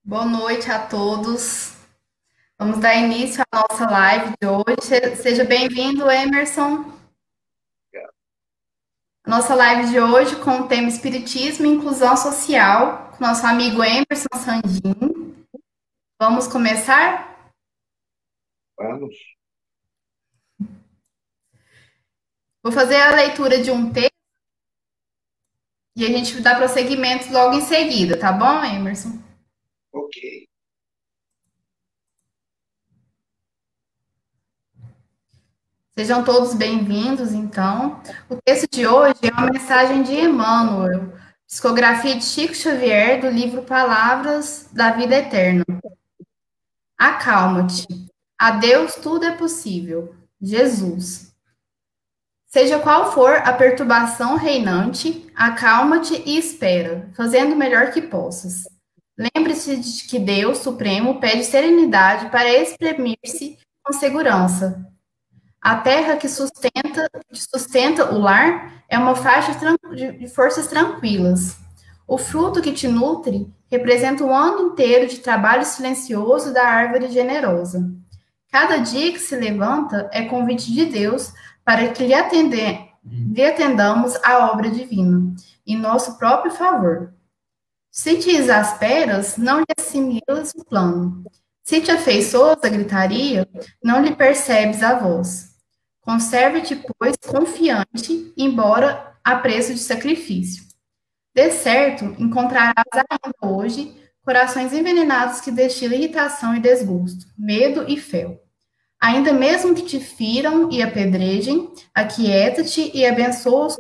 Boa noite a todos. Vamos dar início à nossa live de hoje. Seja bem-vindo, Emerson. A nossa live de hoje com o tema Espiritismo e Inclusão Social, com nosso amigo Emerson Sandin. Vamos começar? Vamos. Vou fazer a leitura de um texto e a gente dá prosseguimento logo em seguida, tá bom, Emerson? Ok. Sejam todos bem-vindos, então. O texto de hoje é uma mensagem de Emmanuel, psicografia de Chico Xavier, do livro Palavras da Vida Eterna. Acalma-te. A Deus tudo é possível. Jesus. Seja qual for a perturbação reinante, acalma-te e espera, fazendo o melhor que possas. Lembre-se de que Deus Supremo pede serenidade para exprimir-se com segurança. A terra que sustenta o lar é uma faixa de forças tranquilas. O fruto que te nutre representa o ano inteiro de trabalho silencioso da árvore generosa. Cada dia que se levanta é convite de Deus para que lhe atendamos a obra divina, em nosso próprio favor. Se te exasperas, não lhe assimilas o plano. Se te afeiçoas a gritaria, não lhe percebes a voz. Conserve-te, pois, confiante, embora a preço de sacrifício. De certo, encontrarás ainda hoje corações envenenados que destilam irritação e desgosto, medo e fel. Ainda mesmo que te firam e apedrejem, aquieta-te e abençoa-os.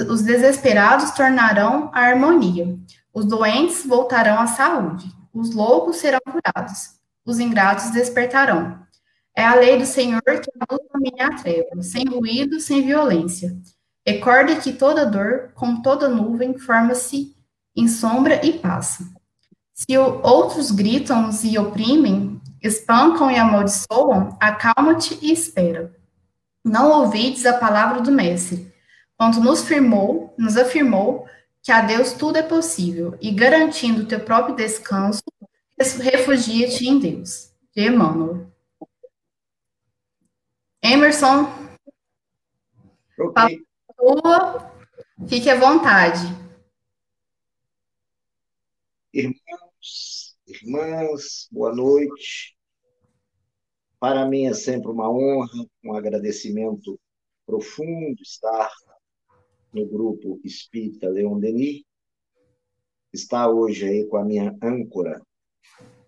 Os desesperados tornarão a harmonia. Os doentes voltarão à saúde. Os loucos serão curados. Os ingratos despertarão. É a lei do Senhor que a luz domina a treva, sem ruído, sem violência. Recorda que toda dor, como toda nuvem, forma-se em sombra e passa. Se outros gritam e oprimem, espancam e amaldiçoam, acalma-te e espera. Não ouvides a palavra do Mestre, quando nos afirmou que a Deus tudo é possível, e garantindo teu próprio descanso, refugia-te em Deus. De Emmanuel. Emerson, Ok. palavra tua, fique à vontade. Irmãos, irmãs, boa noite. Para mim é sempre uma honra, um agradecimento profundo estar no grupo Espírita Leon Denis, estar hoje aí com a minha âncora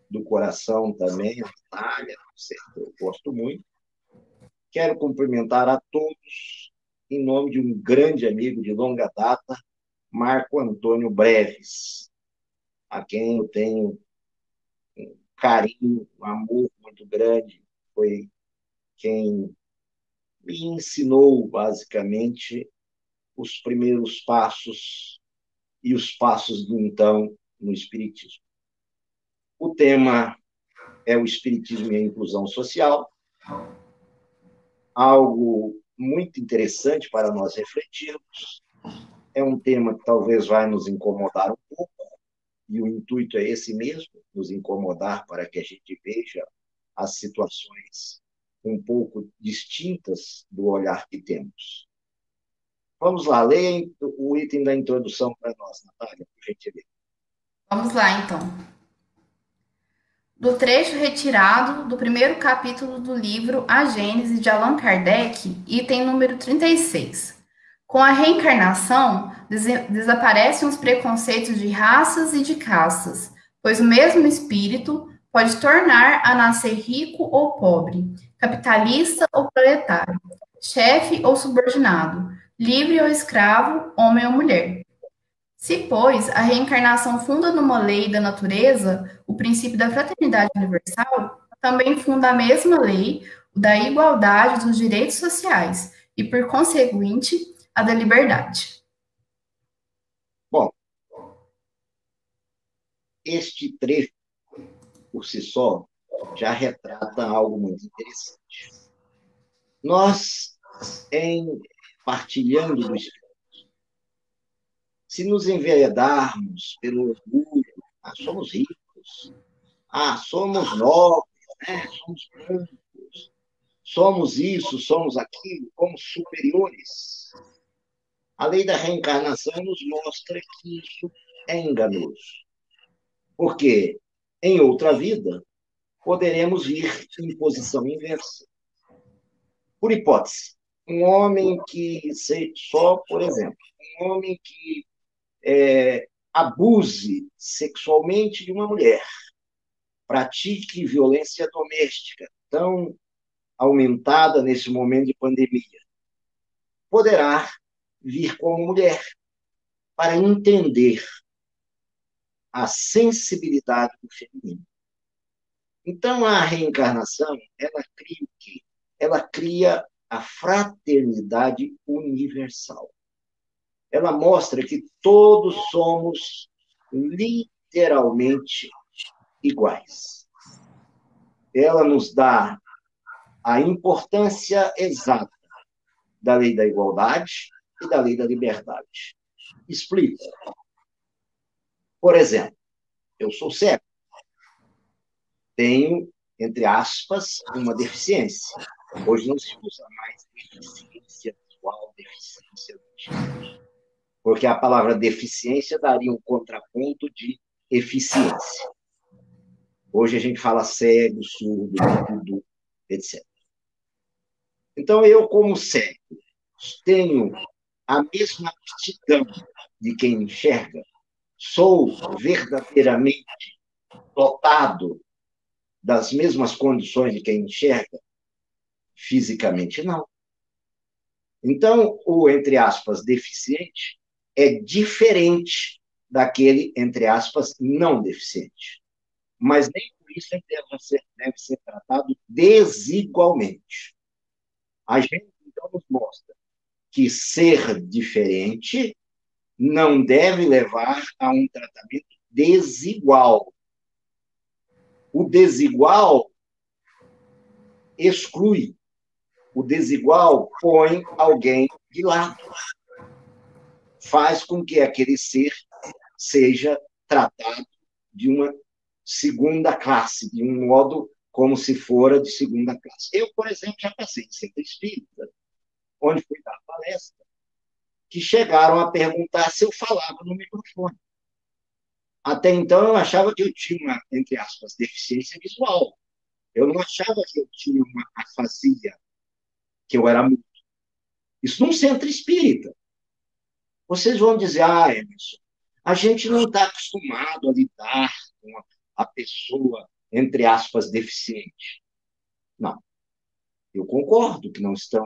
do coração também, a Natália, que eu gosto muito. Quero cumprimentar a todos em nome de um grande amigo de longa data, Marco Antônio Breves, a quem eu tenho carinho, um amor muito grande. Foi quem me ensinou, basicamente, os primeiros passos e os passos do então no Espiritismo. O tema é o Espiritismo e a Inclusão Social, algo muito interessante para nós refletirmos. É um tema que talvez vai nos incomodar um pouco, e o intuito é esse mesmo, nos incomodar para que a gente veja as situações um pouco distintas do olhar que temos. Vamos lá, leia o item da introdução para nós, Natália, por gentileza. Vamos lá, então. Do trecho retirado do primeiro capítulo do livro A Gênese de Allan Kardec, item número 36. Com a reencarnação, desaparecem os preconceitos de raças e de castas, pois o mesmo espírito pode tornar a nascer rico ou pobre, capitalista ou proletário, chefe ou subordinado, livre ou escravo, homem ou mulher. Se, pois, a reencarnação funda numa lei da natureza o princípio da fraternidade universal, também funda a mesma lei o da igualdade dos direitos sociais e, por conseguinte, a da liberdade. Bom, este trecho, por si só, já retrata algo muito interessante. Nós, em partilhando do Espírito, se nos enveredarmos pelo orgulho, Ah, somos ricos. Ah, somos nobres, né? Somos brancos. Somos isso, somos aquilo, como superiores. A lei da reencarnação nos mostra que isso é enganoso. Porque em outra vida poderemos vir em posição inversa. Por hipótese, um homem que, só por exemplo, um homem que abuse sexualmente de uma mulher, pratique violência doméstica, tão aumentada nesse momento de pandemia, poderá vir como mulher para entender a sensibilidade do feminino. Então, a reencarnação, ela cria o quê? Ela cria a fraternidade universal. Ela mostra que todos somos literalmente iguais. Ela nos dá a importância exata da lei da igualdade e da lei da liberdade. Explico. Por exemplo, eu sou cego, tenho, entre aspas, uma deficiência. Hoje não se usa mais deficiência visual, deficiência auditiva, porque a palavra deficiência daria um contraponto de eficiência. Hoje a gente fala cego, surdo, mudo, etc. Então, eu, como cego, tenho a mesma aptidão de quem enxerga, sou verdadeiramente dotado das mesmas condições de quem enxerga? Fisicamente, não. Então, o, entre aspas, deficiente é diferente daquele, entre aspas, não deficiente. Mas nem por isso ele deve ser tratado desigualmente. A gente, então, nos mostra que ser diferente não deve levar a um tratamento desigual. O desigual exclui, o desigual põe alguém de lado, faz com que aquele ser seja tratado de uma segunda classe, de um modo como se fora de segunda classe. Eu, por exemplo, já passei de centro espírita, onde fui dar palestra, que chegaram a perguntar se eu falava no microfone. Até então, eu achava que eu tinha uma, entre aspas, deficiência visual. Eu não achava que eu tinha uma afasia, que eu era mudo. Isso num centro espírita. Vocês vão dizer, Emerson, a gente não está acostumado a lidar com a pessoa, entre aspas, deficiente. Não, eu concordo que não estão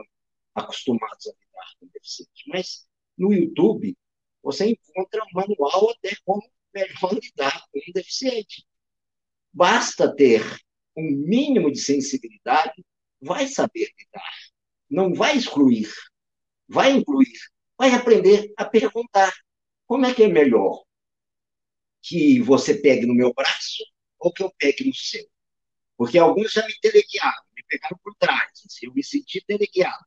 acostumados a lidar com deficiente, mas no YouTube você encontra um manual até como melhor lidar com um deficiente. Basta ter um mínimo de sensibilidade, vai saber lidar, não vai excluir, vai incluir, vai aprender a perguntar. Como é que é melhor? Que você pegue no meu braço ou que eu pegue no seu? Porque alguns já me teleguiaram, me pegaram por trás, assim, eu me senti teleguiado.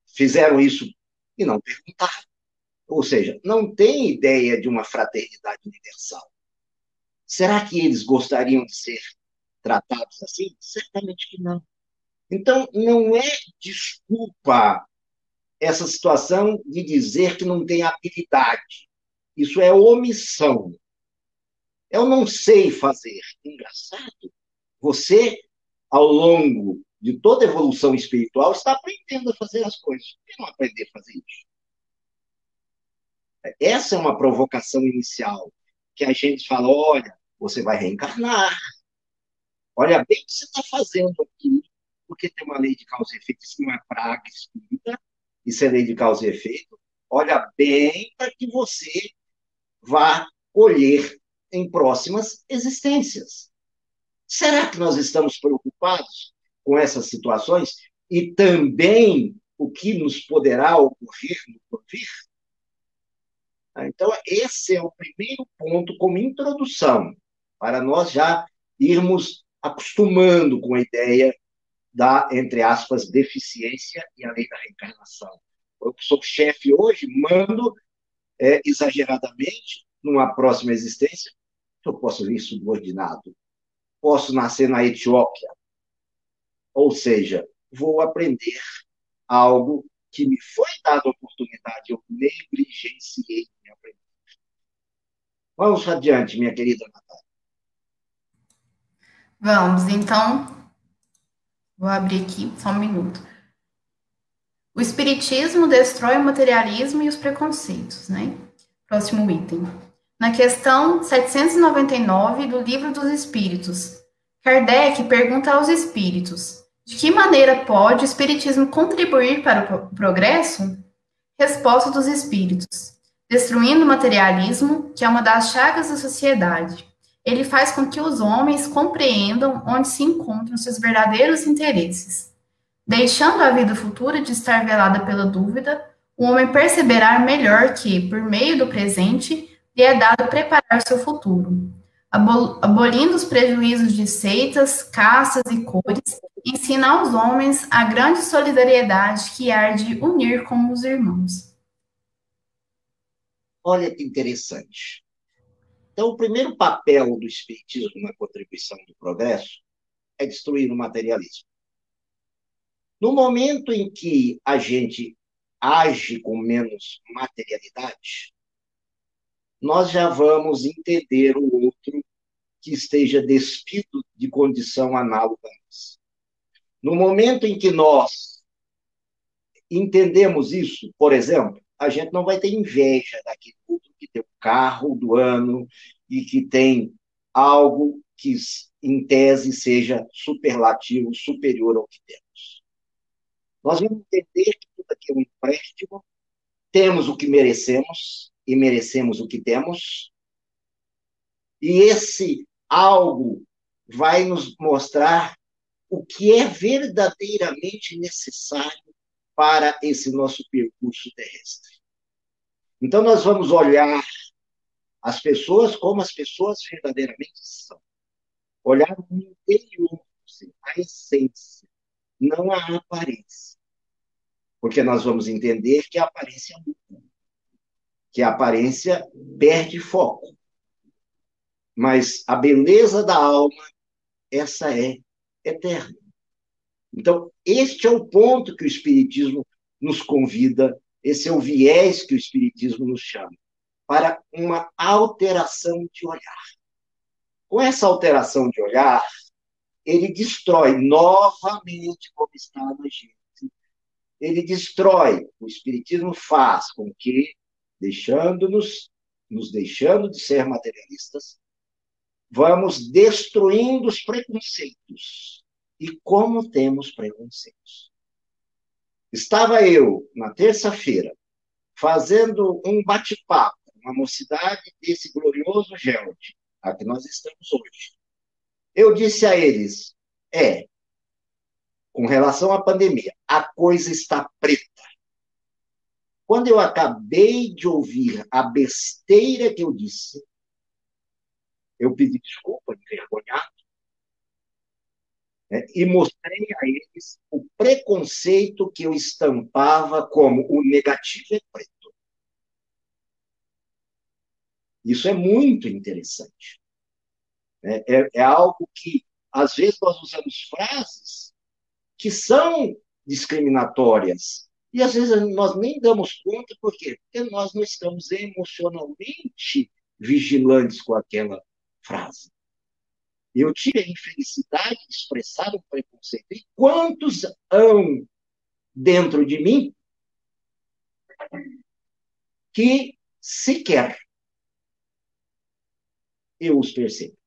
Fizeram isso e não perguntaram. Ou seja, não tem ideia de uma fraternidade universal. Será que eles gostariam de ser tratados assim? Certamente que não. Então, não é desculpa essa situação de dizer que não tem habilidade. Isso é omissão. Eu não sei fazer. Engraçado. Você, ao longo de toda a evolução espiritual, está aprendendo a fazer as coisas. Por que não aprender a fazer isso? Essa é uma provocação inicial, que a gente fala, olha, você vai reencarnar. Olha bem o que você está fazendo aqui, porque tem uma lei de causa e efeito, isso não é praga espírita, isso é lei de causa e efeito. Olha bem para que você vá colher em próximas existências. Será que nós estamos preocupados com essas situações e também o que nos poderá ocorrer no porvir? Então, esse é o primeiro ponto como introdução, para nós já irmos acostumando com a ideia da, entre aspas, deficiência e a lei da reencarnação. Eu que sou chefe hoje, mando exageradamente, numa próxima existência, eu posso vir subordinado, posso nascer na Etiópia, ou seja, vou aprender algo que me foi dado a oportunidade, eu negligenciei em aprender. Vamos adiante, minha querida Natália. Vamos, então, vou abrir aqui só um minuto. O espiritismo destrói o materialismo e os preconceitos, né? Próximo item. Na questão 799 do Livro dos Espíritos, Kardec pergunta aos espíritos: de que maneira pode o espiritismo contribuir para o progresso? Resposta dos espíritos: destruindo o materialismo, que é uma das chagas da sociedade. Ele faz com que os homens compreendam onde se encontram seus verdadeiros interesses. Deixando a vida futura de estar velada pela dúvida, o homem perceberá melhor que, por meio do presente, lhe é dado preparar seu futuro. Abolindo os prejuízos de seitas, castas e cores, ensina aos homens a grande solidariedade que há de unir como os irmãos. Olha que interessante. Então, o primeiro papel do Espiritismo na contribuição do progresso é destruir o materialismo. No momento em que a gente age com menos materialidade, nós já vamos entender o outro que esteja despido de condição análoga a nós. No momento em que nós entendemos isso, por exemplo, a gente não vai ter inveja daquele outro que tem o carro do ano e que tem algo que, em tese, seja superlativo, superior ao que temos. Nós vamos entender que tudo aqui é um empréstimo, temos o que merecemos e merecemos o que temos, e esse algo vai nos mostrar o que é verdadeiramente necessário para esse nosso percurso terrestre. Então, nós vamos olhar as pessoas como as pessoas verdadeiramente são. Olhar o interior, a essência, não a aparência. Porque nós vamos entender que a aparência muda, que a aparência perde foco. Mas a beleza da alma, essa é eterna. Então, este é o ponto que o Espiritismo nos convida, esse é o viés que o Espiritismo nos chama, para uma alteração de olhar. Com essa alteração de olhar, ele destrói novamente como está na gente. Ele destrói, o Espiritismo faz com que, nos deixando de ser materialistas, vamos destruindo os preconceitos. E como temos preconceitos? Estava eu, na terça-feira, fazendo um bate-papo, uma mocidade desse glorioso Gelde, a que nós estamos hoje. Eu disse a eles, com relação à pandemia, a coisa está preta. Quando eu acabei de ouvir a besteira que eu disse, eu pedi desculpa, envergonhado, né, e mostrei a eles o preconceito que eu estampava como o negativo é preto. Isso é muito interessante. É algo que, às vezes, nós usamos frases que são discriminatórias. E, às vezes, nós nem damos conta, por quê? Porque nós não estamos emocionalmente vigilantes com aquela frase. Eu tive a infelicidade de expressar um preconceito. E quantos hão dentro de mim que sequer eu os percebo?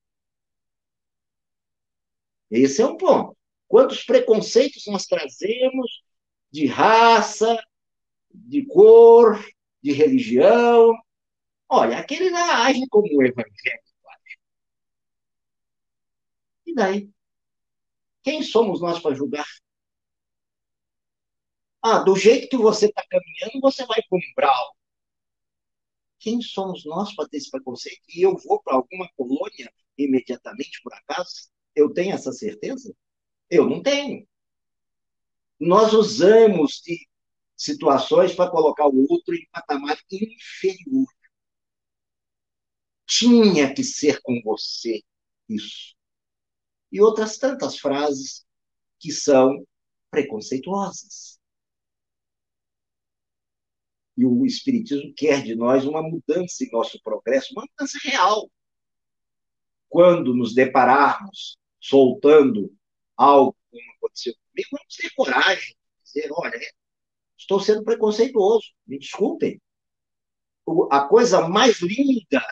Esse é um ponto. Quantos preconceitos nós trazemos de raça, de cor, de religião? Olha, aquele lá age como um evangélico. E daí? Quem somos nós para julgar? Ah, do jeito que você está caminhando, você vai para um umbral. Quem somos nós para ter esse preconceito? E eu vou para alguma colônia imediatamente, por acaso? Eu tenho essa certeza? Eu não tenho. Nós usamos de situações para colocar o outro em patamar inferior. tinha que ser com você isso. E outras tantas frases que são preconceituosas. E o Espiritismo quer de nós uma mudança em nosso progresso, uma mudança real. Quando nos depararmos soltando algo como aconteceu comigo, vamos ter coragem de dizer, olha, estou sendo preconceituoso, me desculpem. A coisa mais linda,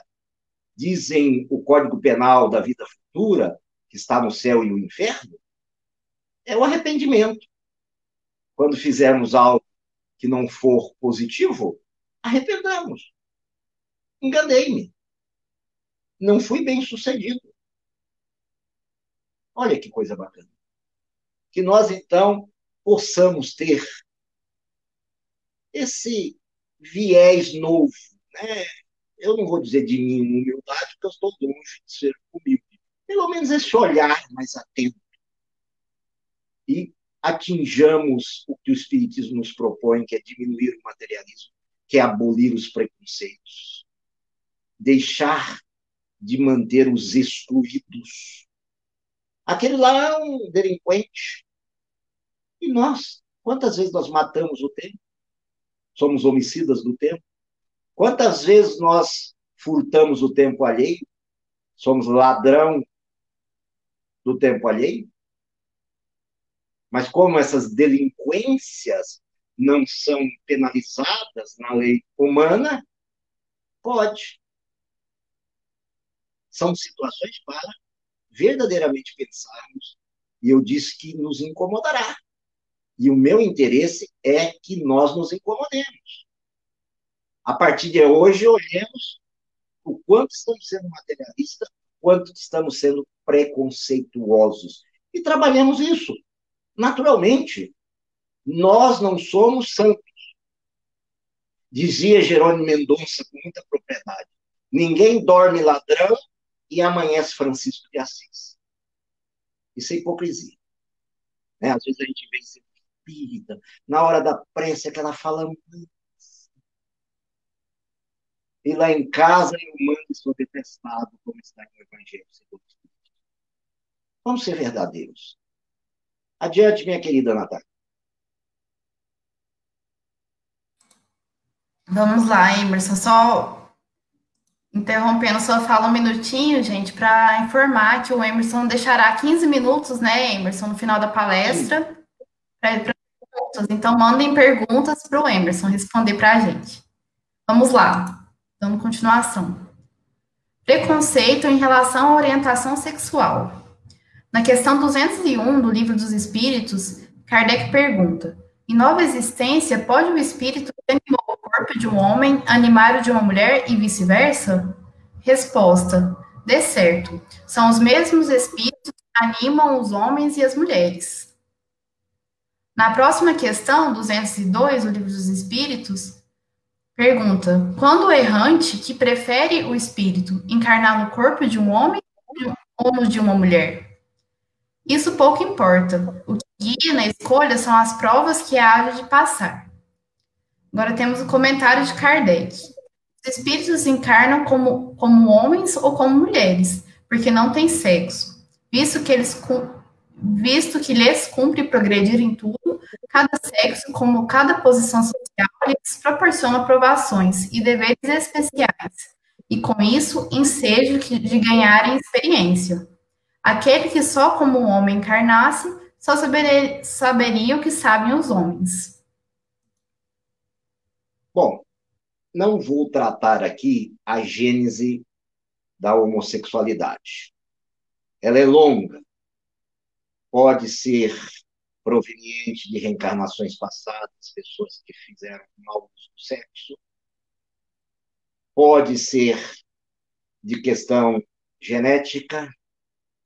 dizem o Código Penal da vida futura, que está no céu e no inferno, é o arrependimento. Quando fizermos algo que não for positivo, arrependamos. Enganei-me. Não fui bem sucedido. Olha que coisa bacana. Que nós, então, possamos ter esse viés novo, né? Eu não vou dizer de mim humildade, porque eu estou longe de ser humilde. Pelo menos esse olhar mais atento. E atinjamos o que o Espiritismo nos propõe, que é diminuir o materialismo, que é abolir os preconceitos. Deixar de manter os excluídos. Aquele lá é um delinquente. E nós? Quantas vezes nós matamos o tempo? Somos homicidas do tempo? Quantas vezes nós furtamos o tempo alheio? Somos ladrão do tempo alheio? Mas como essas delinquências não são penalizadas na lei humana, pode. São situações para verdadeiramente pensarmos, e eu disse que nos incomodará. E o meu interesse é que nós nos incomodemos. A partir de hoje, olhemos o quanto estamos sendo materialistas, o quanto estamos sendo preconceituosos. E trabalhemos isso. Naturalmente, nós não somos santos. Dizia Jerônimo Mendonça com muita propriedade. Ninguém dorme ladrão e amanhece Francisco de Assis. Isso é hipocrisia. Né? Às vezes a gente vê esse espírita, na hora da prece, aquela fala. E lá em casa eu mando e sou detestado, como está no Evangelho. Vamos ser verdadeiros. Adiante, minha querida Natália. Vamos lá, Emerson. Só interrompendo sua fala um minutinho, gente, para informar que o Emerson deixará 15 minutos, né, Emerson, no final da Sim. palestra, para perguntas. Então, mandem perguntas para o Emerson responder para a gente. Vamos lá, dando continuação. Preconceito em relação à orientação sexual. Na questão 201 do Livro dos Espíritos, Kardec pergunta: em nova existência, pode o espírito que animou o corpo de um homem animar o de uma mulher e vice-versa? Resposta: de certo. São os mesmos espíritos que animam os homens e as mulheres. Na próxima questão, 202 do Livro dos Espíritos, pergunta: quando o errante que prefere o espírito encarnar no corpo de um homem ou no de uma mulher? Isso pouco importa. O que guia na escolha são as provas que há de passar. Agora temos o comentário de Kardec. Os espíritos encarnam como homens ou como mulheres, porque não têm sexo. Visto que lhes cumpre progredir em tudo, cada sexo, como cada posição social, lhes proporciona provações e deveres especiais, e com isso ensejo de ganharem experiência. Aquele que só como um homem encarnasse, só saberia o que sabem os homens. Bom, não vou tratar aqui a gênese da homossexualidade. Ela é longa, pode ser proveniente de reencarnações passadas, pessoas que fizeram mau uso do sexo, pode ser de questão genética,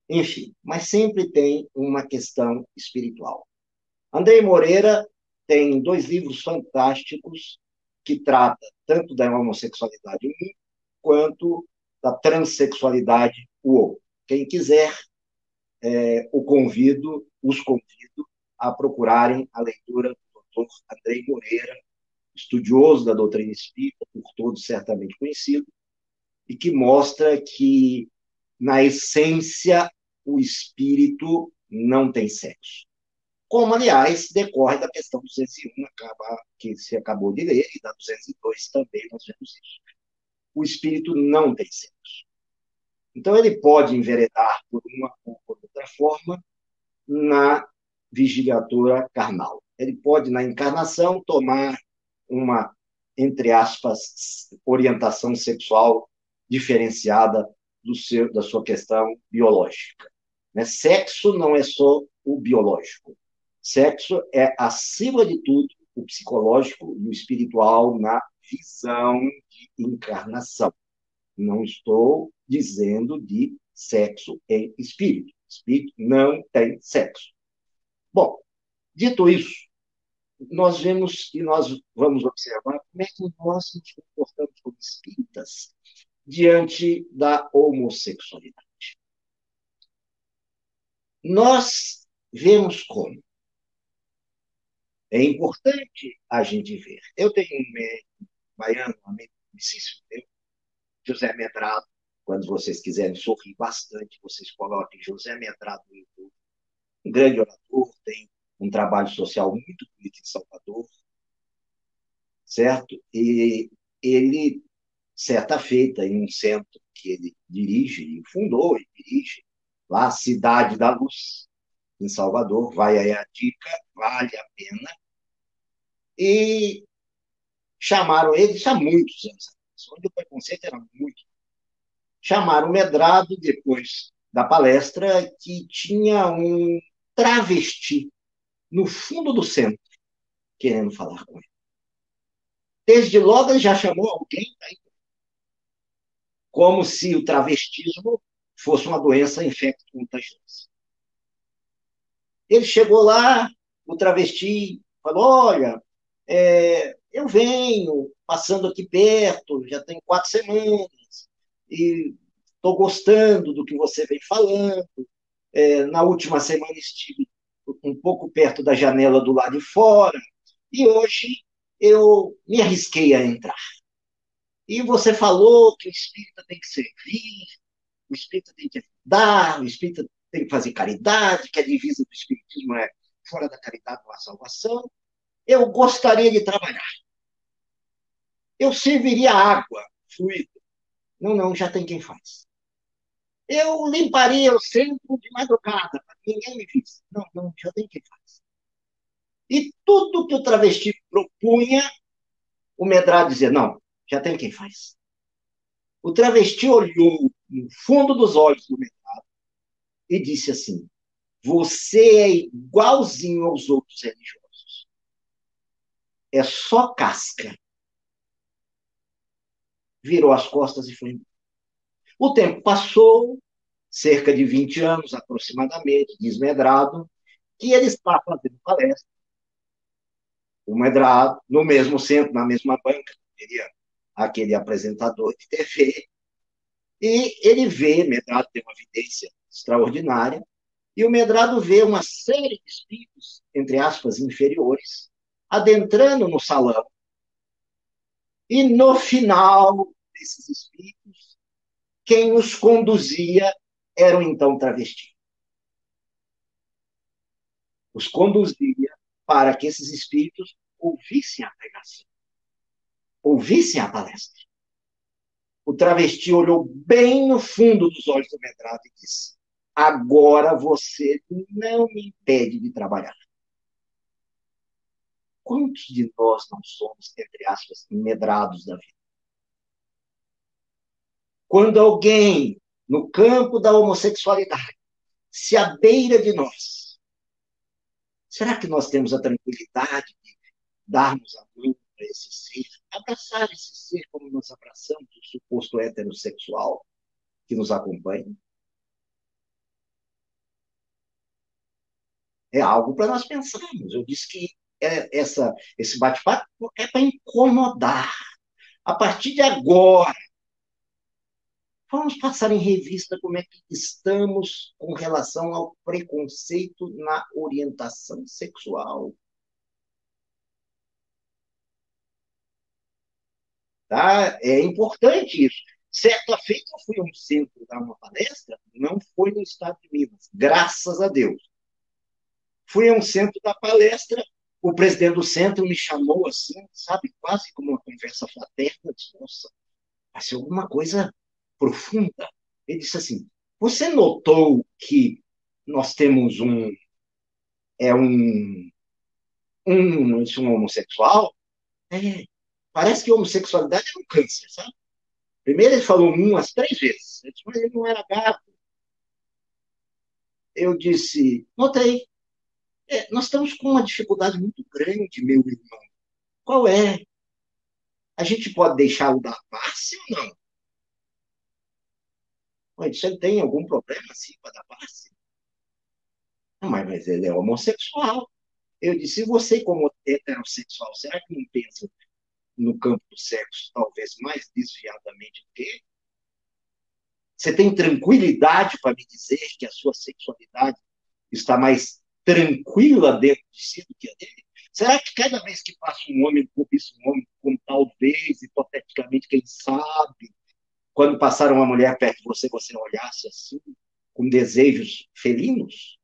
enfim, mas sempre tem uma questão espiritual. Andrei Moreira tem 2 livros fantásticos que tratam tanto da homossexualidade um quanto da transexualidade o outro. Quem quiser, os convido a procurarem a leitura do Dr. Andrei Moreira, estudioso da doutrina espírita, por todos certamente conhecido, e que mostra que, na essência, o espírito não tem sexo. Como, aliás, decorre da questão 201, que se acabou de ler, e da 202 também nós vemos isso. O espírito não tem sexo. Então, ele pode enveredar por uma ou por outra forma na vigiliatura carnal. Ele pode, na encarnação, tomar uma, entre aspas, orientação sexual diferenciada da sua questão biológica. Né? Sexo não é só o biológico. Sexo é, acima de tudo, o psicológico e o espiritual na visão de encarnação. Não estou dizendo de sexo em espírito. Espírito não tem sexo. Bom, dito isso, nós vemos e nós vamos observar como é que nós nos comportamos como espíritas diante da homossexualidade. Nós vemos como é importante a gente ver. Eu tenho um médico baiano, um amigo meu, José Medrado. Quando vocês quiserem sorrir bastante, vocês coloquem José Medrado no YouTube. Um grande orador, tem um trabalho social muito bonito em Salvador, certo? E ele, certa feita, em um centro que ele dirige, e fundou e dirige, lá, Cidade da Luz, em Salvador, vai aí a dica, vale a pena. E chamaram ele, isso há muitos anos, onde o preconceito era muito. Chamaram o Medrado, depois da palestra, que tinha um travesti no fundo do centro, querendo falar com ele. Desde logo ele já chamou alguém, como se o travestismo fosse uma doença infecto-contagiosa. Ele chegou lá, o travesti falou: olha, eu venho passando aqui perto, já tem 4 semanas, e estou gostando do que você vem falando. Na última semana estive um pouco perto da janela do lado de fora, e hoje eu me arrisquei a entrar. E você falou que o espírita tem que servir, o espírita tem que ajudar, o espírita tem que fazer caridade, que a divisa do espiritismo é fora da caridade não há salvação. Eu gostaria de trabalhar. Eu serviria água fluida. Não, não, já tem quem faz. Eu limparia o centro de madrugada, para que ninguém me visse. Não, não, já tem quem faz. E tudo que o travesti propunha, o Medrado dizia: não, já tem quem faz. O travesti olhou no fundo dos olhos do Medrado e disse assim: você é igualzinho aos outros religiosos. É só casca. Virou as costas e foi embora. O tempo passou, cerca de 20 anos aproximadamente, diz Medrado, que ele está fazendo palestra, o Medrado, no mesmo centro, na mesma banca, teria aquele apresentador de TV, e ele vê, Medrado tem uma vidência extraordinária, e o Medrado vê uma série de espíritos, entre aspas, inferiores, adentrando no salão, e no final desses espíritos, quem os conduzia eram então travestis. Os conduzia para que esses espíritos ouvissem a pregação, ouvissem a palestra. O travesti olhou bem no fundo dos olhos do Medrado e disse: agora você não me impede de trabalhar. Quantos de nós não somos, entre aspas, medrados da vida? Quando alguém, no campo da homossexualidade, se abeira de nós, será que nós temos a tranquilidade de darmos a mão para esse ser, abraçar esse ser como nós abraçamos o suposto heterossexual que nos acompanha? É algo para nós pensarmos. Eu disse que esse bate-papo é para incomodar. A partir de agora, vamos passar em revista como é que estamos com relação ao preconceito na orientação sexual. Tá? É importante isso. Certa feita, eu fui a um centro dar uma palestra, não foi no estado de Minas, graças a Deus. Fui a um centro da palestra, o presidente do centro me chamou assim, sabe, quase como uma conversa fraterna, disse, nossa, vai ser alguma coisa profunda. Ele disse assim, você notou que nós temos um homossexual? É, parece que a homossexualidade é um câncer, sabe? Primeiro ele falou umas 3 vezes, eu disse, mas ele não era gato. Eu disse, notei, nós estamos com uma dificuldade muito grande, meu irmão. Qual é? A gente pode deixá-lo dar passe ou não? Mas você tem algum problema assim para dar passe? Não, mas ele é homossexual. Eu disse, e você, como heterossexual, será que não pensa no campo do sexo talvez mais desviadamente do que ele? Você tem tranquilidade para me dizer que a sua sexualidade está mais tranquila dentro de si do que a dele? Será que cada vez que passa um homem, cobiça um homem, como talvez, hipoteticamente, quem sabe, quando passar uma mulher perto de você, você olhasse assim, com desejos felinos?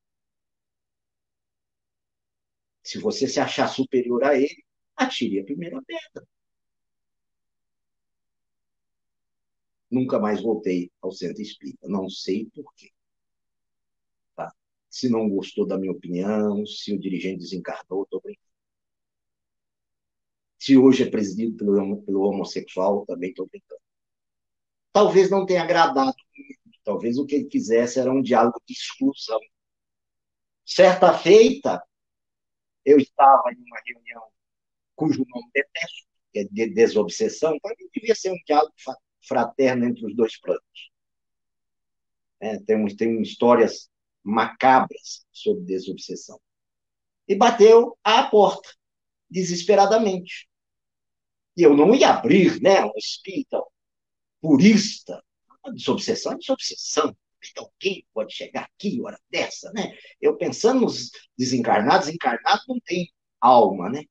Se você se achar superior a ele, atire a primeira pedra. Nunca mais voltei ao centro espírita. Não sei por quê. Tá? Se não gostou da minha opinião, se o dirigente desencarnou, estou brincando. Se hoje é presidido pelo homossexual, também estou brincando. Talvez não tenha agradado muito. Talvez o que ele quisesse era um diálogo de exclusão. Certa feita, eu estava em uma reunião cujo nome detesto, que é de desobsessão, para mim devia ser um diálogo fraterno entre os dois planos. Tem histórias macabras sobre desobsessão. E bateu à porta, desesperadamente. E eu não ia abrir, né, um espírita purista. A desobsessão é desobsessão. Alguém pode chegar aqui, hora dessa, né? Eu pensando nos desencarnados, encarnados não tem alma, né?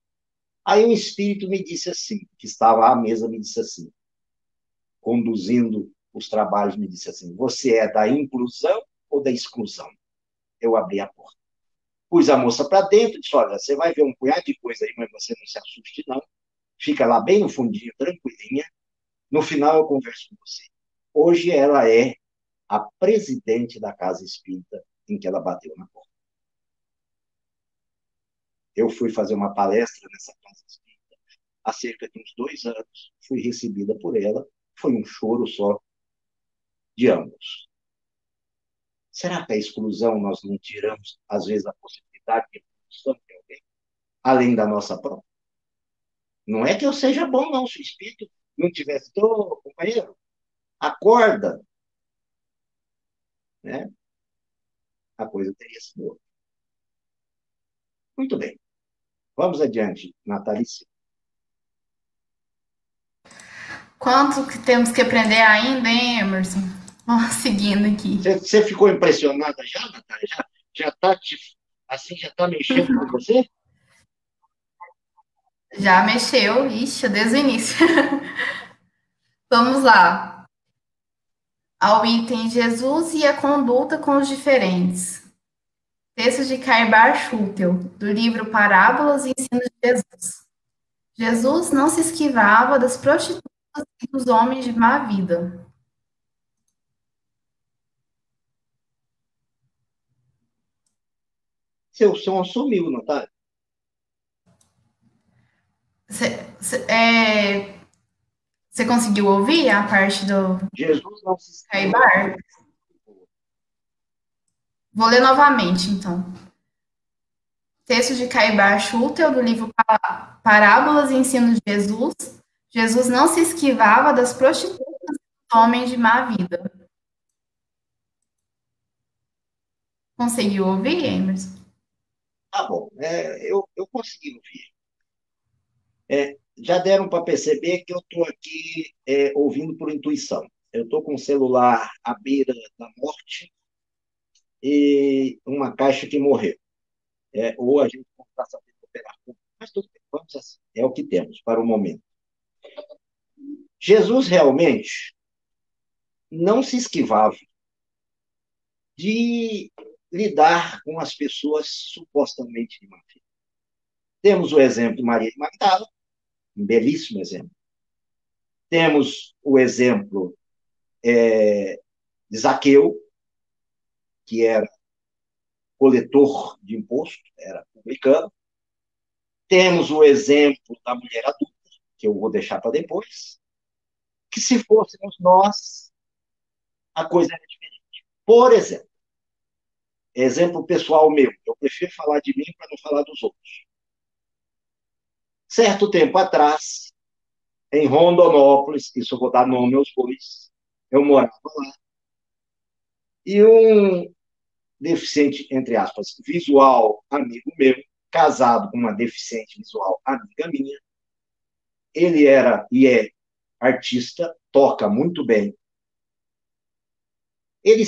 Aí um espírito me disse assim, que estava à mesa, me disse assim, conduzindo os trabalhos, me disse assim, você é da inclusão ou da exclusão? Eu abri a porta. Pus a moça para dentro e disse, olha, você vai ver um punhado de coisa aí, mas você não se assuste, não. Fica lá bem no fundinho, tranquilinha. No final eu converso com você. Hoje ela é a presidente da casa espírita em que ela bateu na porta. Eu fui fazer uma palestra nessa casa espírita há cerca de uns 2 anos. Fui recebida por ela. Foi um choro só de ambos. Será que a exclusão nós não tiramos, às vezes, a possibilidade de exclusão de alguém, além da nossa própria? Não é que eu seja bom, não. Se o espírito não tivesse, ô, companheiro, acorda, né? A coisa teria sido outra. Muito bem. Vamos adiante, Natalice. Quanto que temos que aprender ainda, hein, Emerson? Vamos seguindo aqui. Você ficou impressionada já, Natália? Já está assim, já está mexendo com você? Já mexeu, ixi, desde o início. Vamos lá. Ao item Jesus e a conduta com os diferentes. Texto de Caibar Schutel, do livro Parábolas e Ensinos de Jesus. Jesus não se esquivava das prostitutas e dos homens de má vida. Seu som sumiu, Natália. Você conseguiu ouvir a parte do Jesus não se esquivava. Caibar? Vou ler novamente, então. Texto de Caibar Schutel, do livro Parábolas e Ensinos de Jesus. Jesus não se esquivava das prostitutas e dos homens de má vida. Conseguiu ouvir, Emerson? Tá bom, eu consegui ouvir. Já deram para perceber que eu estou aqui ouvindo por intuição. Eu estou com o celular à beira da morte e uma caixa que morreu. Ou a gente não está sabendo operar. Mas tudo bem, vamos assim. É o que temos para o momento. Jesus realmente não se esquivava de lidar com as pessoas supostamente de má fé. Temos o exemplo de Maria de Magdala, um belíssimo exemplo. Temos o exemplo de Zaqueu, que era coletor de imposto, era publicano. Temos o exemplo da mulher adulta, que eu vou deixar para depois, que se fôssemos nós, a coisa era diferente. Por exemplo pessoal meu, eu prefiro falar de mim para não falar dos outros. Certo tempo atrás, em Rondonópolis, isso eu vou dar nome aos bois, eu morava lá, e um deficiente, entre aspas, visual amigo meu, casado com uma deficiente visual amiga minha, ele era e é artista, toca muito bem. Ele,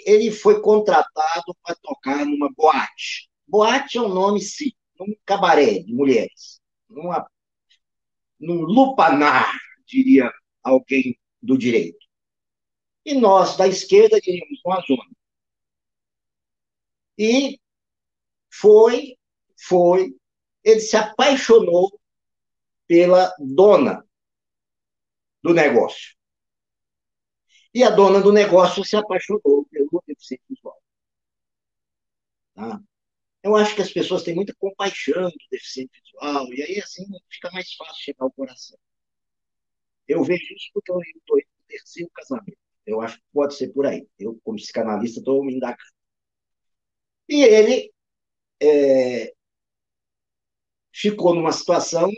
ele foi contratado para tocar numa boate. Boate é um nome, sim, num cabaré de mulheres, num lupanar, diria alguém do direito. E nós, da esquerda, diríamos uma zona. E foi, ele se apaixonou pela dona do negócio. E a dona do negócio se apaixonou pelo deficiente visual. Tá? Eu acho que as pessoas têm muita compaixão do deficiente visual, e aí, assim, fica mais fácil chegar ao coração. Eu vejo isso porque eu estou indo no terceiro casamento. Eu acho que pode ser por aí. Eu, como psicanalista, estou me indagando. E ele ficou numa situação,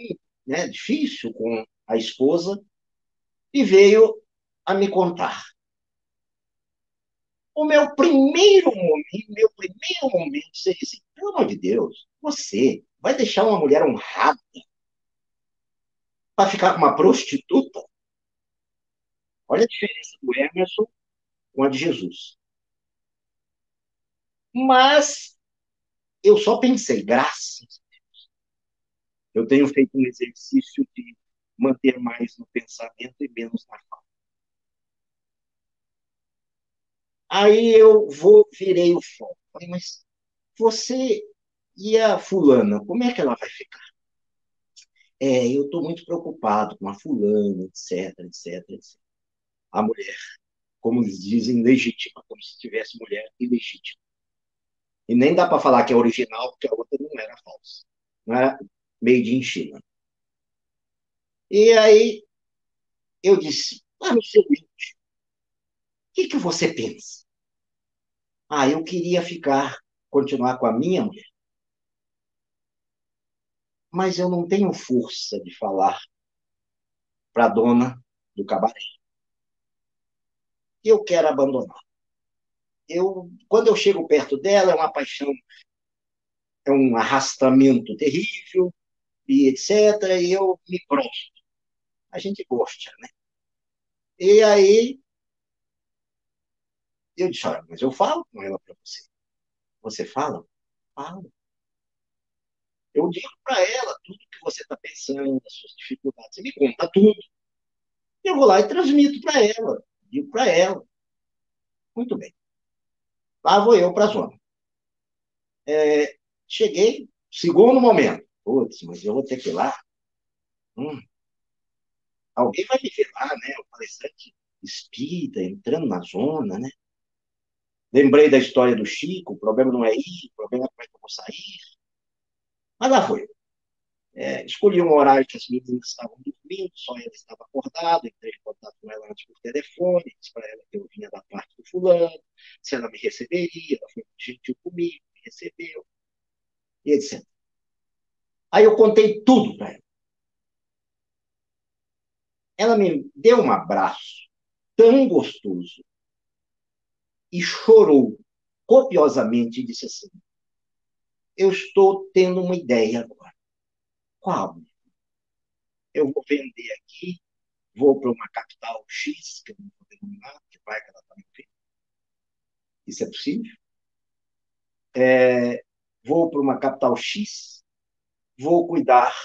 né, difícil com a esposa e veio a me contar. O meu primeiro momento seria assim, pelo amor de Deus, você vai deixar uma mulher honrada para ficar com uma prostituta? Olha a diferença do Emerson com a de Jesus. Mas eu só pensei, graças, eu tenho feito um exercício de manter mais no pensamento e menos na fala. Aí virei o foco. Falei, mas você e a fulana, como é que ela vai ficar? Eu estou muito preocupado com a fulana, etc, etc, etc. A mulher, como eles dizem, legítima, como se tivesse mulher ilegítima. E nem dá para falar que é original, porque a outra não era falsa. Não era made in China. E aí eu disse, lá no seu íntimo, o que você pensa? Eu queria continuar com a minha mulher, mas eu não tenho força de falar para a dona do cabaré. Eu quero abandonar. Quando eu chego perto dela, é uma paixão, é um arrastamento terrível, e etc., e eu me prostro. A gente gosta, né? E aí eu disse, olha, mas eu falo com ela para você. Você fala? Falo. Eu digo para ela tudo que você está pensando, as suas dificuldades. Você me conta tudo. Eu vou lá e transmito para ela. Digo para ela. Muito bem. Lá vou eu para a zona. Cheguei, segundo momento. Putz, mas eu vou ter que ir lá. Hum, alguém vai me ver lá, né? O palestrante espírita, entrando na zona, né? Lembrei da história do Chico, o problema não é ir, o problema é como é que eu vou sair. Mas lá foi. Escolhi um horário que as meninas estavam dormindo, só ela estava acordada, entrei em contato com ela antes por telefone, disse para ela que eu vinha da parte do fulano, se ela me receberia, ela foi muito gentil comigo, me recebeu, e etc. Aí eu contei tudo para ela. Ela me deu um abraço tão gostoso e chorou copiosamente e disse assim: eu estou tendo uma ideia agora. Qual? Eu vou vender aqui, vou para uma capital X, que eu não vou denominar, que vai que ela está me vendo. Isso é possível? Vou para uma capital X, vou cuidar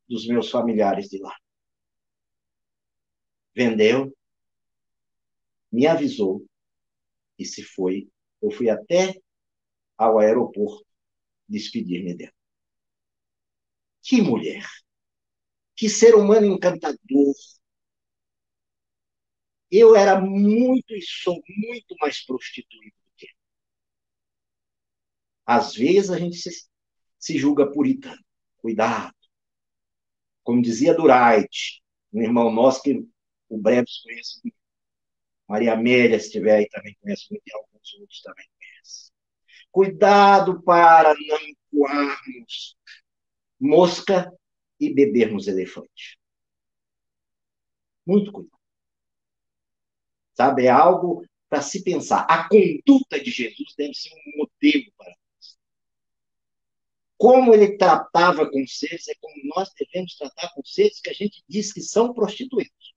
dos meus familiares de lá. Vendeu, me avisou e se foi. Eu fui até ao aeroporto despedir-me dela. Que mulher! Que ser humano encantador! Eu era muito e sou muito mais prostituído do que ela. Às vezes a gente se julga puritano. Cuidado. Como dizia Durait, um irmão nosso que o Breves conhece muito. Maria Amélia, se estiver aí, também conhece muito, e alguns outros também conhecem. Cuidado para não coarmos mosca e bebermos elefante. Muito cuidado. Sabe? É algo para se pensar. A conduta de Jesus deve ser um modelo para nós. Como ele tratava com seres, é como nós devemos tratar com seres que a gente diz que são prostituídos.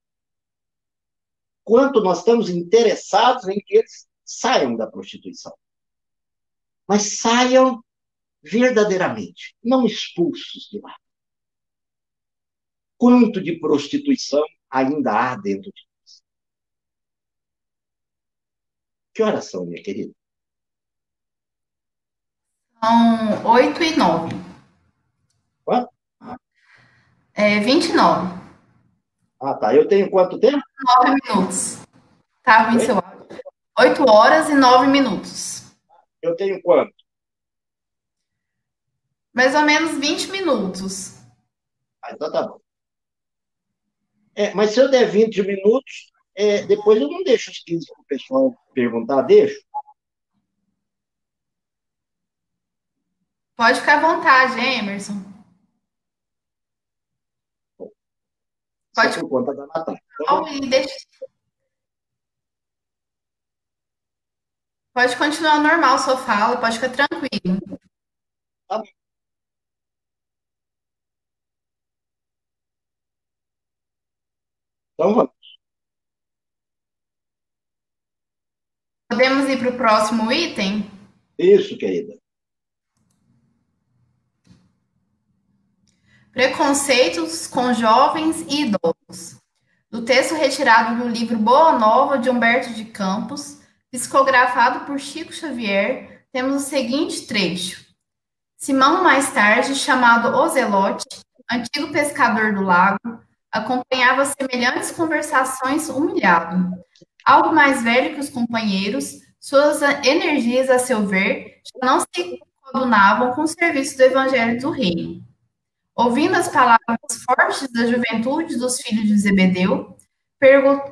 Quanto nós estamos interessados em que eles saiam da prostituição. Mas saiam verdadeiramente, não expulsos de lá. Quanto de prostituição ainda há dentro de nós? Que horas são, minha querida? São 8h09. Quanto? 29. Ah, tá. Eu tenho quanto tempo? 9 minutos. Tá ruim Oi? seu áudio. 8h09. Eu tenho quanto? Mais ou menos 20 minutos. Ah, então tá bom. Mas se eu der 20 minutos, depois eu não deixo os 15 para o pessoal perguntar, deixo? Pode ficar à vontade, Emerson. Isso é Pode por conta da Natália. Então, falar e pode continuar normal sua fala, pode ficar tranquilo. tá bom. Então vamos. Podemos ir para o próximo item? Isso, querida. Preconceitos com jovens e idosos. Do texto retirado do livro Boa Nova, de Humberto de Campos, psicografado por Chico Xavier, temos o seguinte trecho. Simão, mais tarde, chamado Ozelote, antigo pescador do lago, acompanhava semelhantes conversações humilhado. Algo mais velho que os companheiros, suas energias, a seu ver, já não se coadunavam com o serviço do evangelho do reino. Ouvindo as palavras fortes da juventude dos filhos de Zebedeu,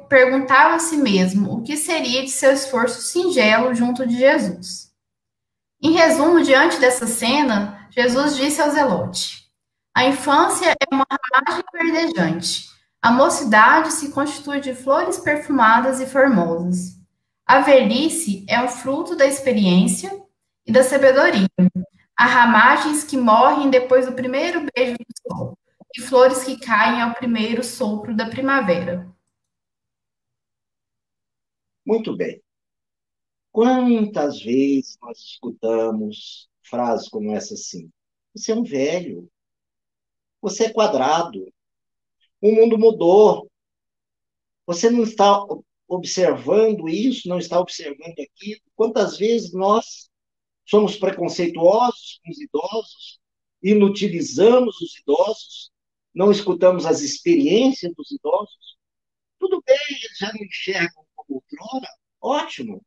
perguntava a si mesmo o que seria de seu esforço singelo junto de Jesus. Em resumo, diante dessa cena, Jesus disse ao Zelote: a infância é uma ramagem verdejante. A mocidade se constitui de flores perfumadas e formosas. A velhice é um fruto da experiência e da sabedoria. Há ramagens que morrem depois do primeiro beijo do sol, e flores que caem ao primeiro sopro da primavera. Muito bem. Quantas vezes nós escutamos frases como essa assim? Você é um velho. Você é quadrado. O mundo mudou. Você não está observando isso, não está observando aquilo. Quantas vezes nós somos preconceituosos com os idosos, inutilizamos os idosos, não escutamos as experiências dos idosos? Tudo bem, eles já não enxergam como outrora, ótimo.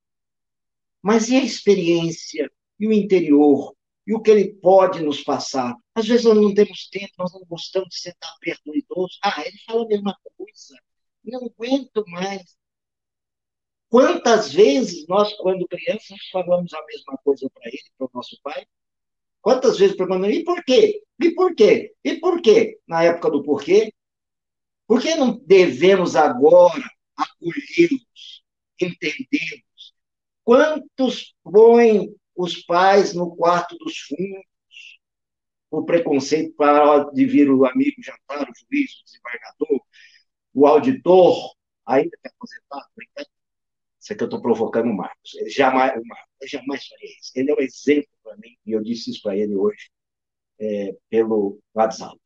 Mas e a experiência, e o interior, e o que ele pode nos passar? Às vezes nós não temos tempo, nós não gostamos de sentar perto do idoso. Ah, ele fala a mesma coisa. Não aguento mais. Quantas vezes nós, quando crianças, falamos a mesma coisa para ele, para o nosso pai? Quantas vezes perguntamos, e por quê? E por quê? E por quê? Na época do porquê, por que não devemos agora acolhê-los, entendê-los? Quantos põem os pais no quarto dos fundos, o preconceito para de vir o amigo jantar, o juiz, o desembargador, o auditor, ainda que aposentado, isso aqui eu estou provocando o Marcos. O Marcos jamais faria isso. Ele é um exemplo para mim, e eu disse isso para ele hoje, pelo WhatsApp.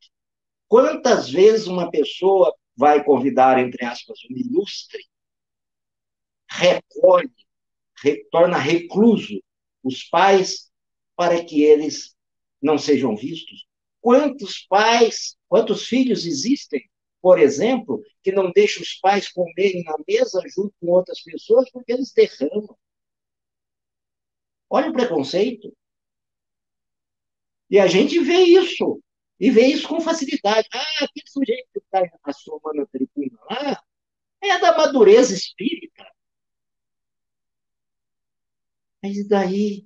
Quantas vezes uma pessoa vai convidar, entre aspas, um ilustre, recolhe, torna recluso os pais para que eles não sejam vistos. Quantos pais, quantos filhos existem, por exemplo, que não deixam os pais comerem na mesa junto com outras pessoas porque eles derramam? Olha o preconceito. E a gente vê isso. E vê isso com facilidade. Ah, aquele sujeito que está assomando a tribuna lá é da madureza espírita. Mas e daí?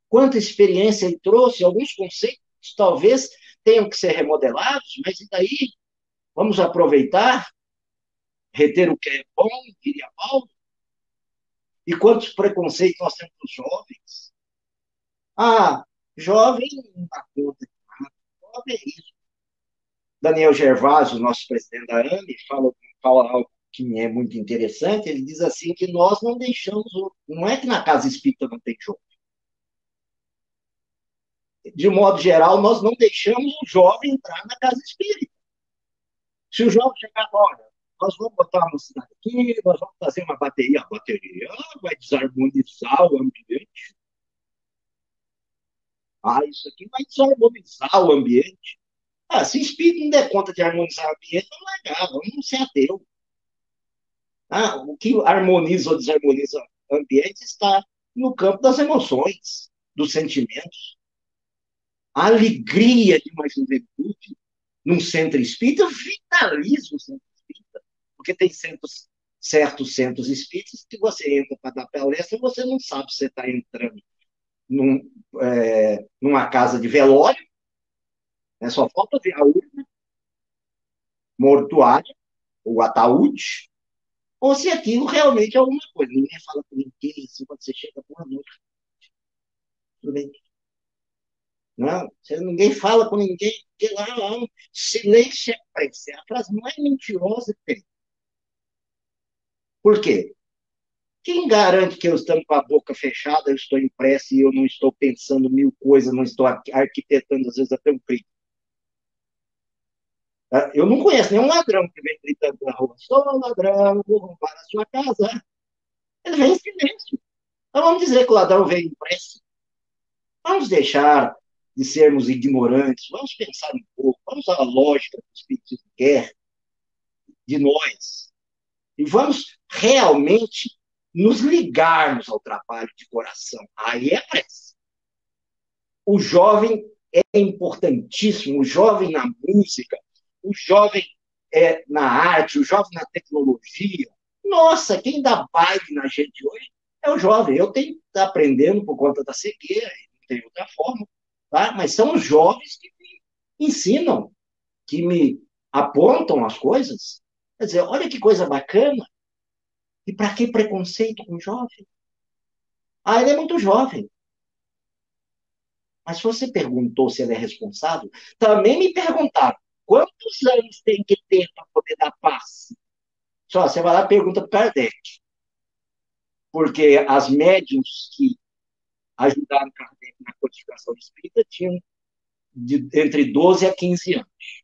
Quanta experiência ele trouxe? Alguns conceitos talvez tenham que ser remodelados, mas e daí? Vamos aproveitar, reter o que é bom, diria Paulo. E quantos preconceitos nós temos dos jovens? Ah, jovem não dá conta de nada. Jovem é isso. Daniel Gervásio, nosso presidente da AME, fala algo que me é muito interessante. Ele diz assim que nós não deixamos, não é que na casa espírita não tem jovem. De modo geral, nós não deixamos o jovem entrar na casa espírita. Se o jovem chegar agora, nós vamos botar uma cidade aqui, nós vamos fazer uma bateria. A bateria vai desarmonizar o ambiente. Ah, isso aqui vai desarmonizar o ambiente. Ah, se o espírito não der conta de harmonizar o ambiente, não é legal, vamos ser ateu. Ah, o que harmoniza ou desarmoniza o ambiente está no campo das emoções, dos sentimentos. A alegria de uma juventude num centro espírita vitaliza o centro espírita, porque tem certos centros espíritas que você entra para dar palestra e você não sabe se você está entrando numa casa de velório, né? Só falta ver a urna mortuária, o ataúde, ou se aquilo realmente é alguma coisa. Ninguém fala com ninguém, assim, quando você chega por uma noite. Tudo bem. Não, ninguém fala com ninguém, porque lá silêncio é prece. É a frase mais mentirosa que tem. Por quê? Quem garante que eu estando com a boca fechada, eu estou em prece e eu não estou pensando mil coisas, não estou arquitetando, às vezes, até um crime? Eu não conheço nenhum ladrão que vem gritando na rua: sou ladrão, vou roubar a sua casa. Ele vem em silêncio. Então vamos dizer que o ladrão veio em prece. Vamos deixar de sermos ignorantes, vamos pensar um pouco, vamos à lógica que o Espírito quer de nós. E vamos realmente nos ligarmos ao trabalho de coração. Aí é prece. O jovem é importantíssimo, o jovem na música, o jovem na arte, o jovem na tecnologia. Nossa, quem dá baile na gente hoje é o jovem. Eu tenho que estar aprendendo por conta da cegueira, não tem outra forma, tá? Mas são os jovens que me ensinam, que me apontam as coisas. Quer dizer, olha que coisa bacana. E para que preconceito com jovem? Ah, ele é muito jovem. Mas se você perguntou se ele é responsável, também me perguntaram quantos anos tem que ter para poder dar passe. Só, você vai lá e pergunta para o Kardec. Porque as médiums que ajudaram Kardec na codificação espírita tinham entre 12 a 15 anos.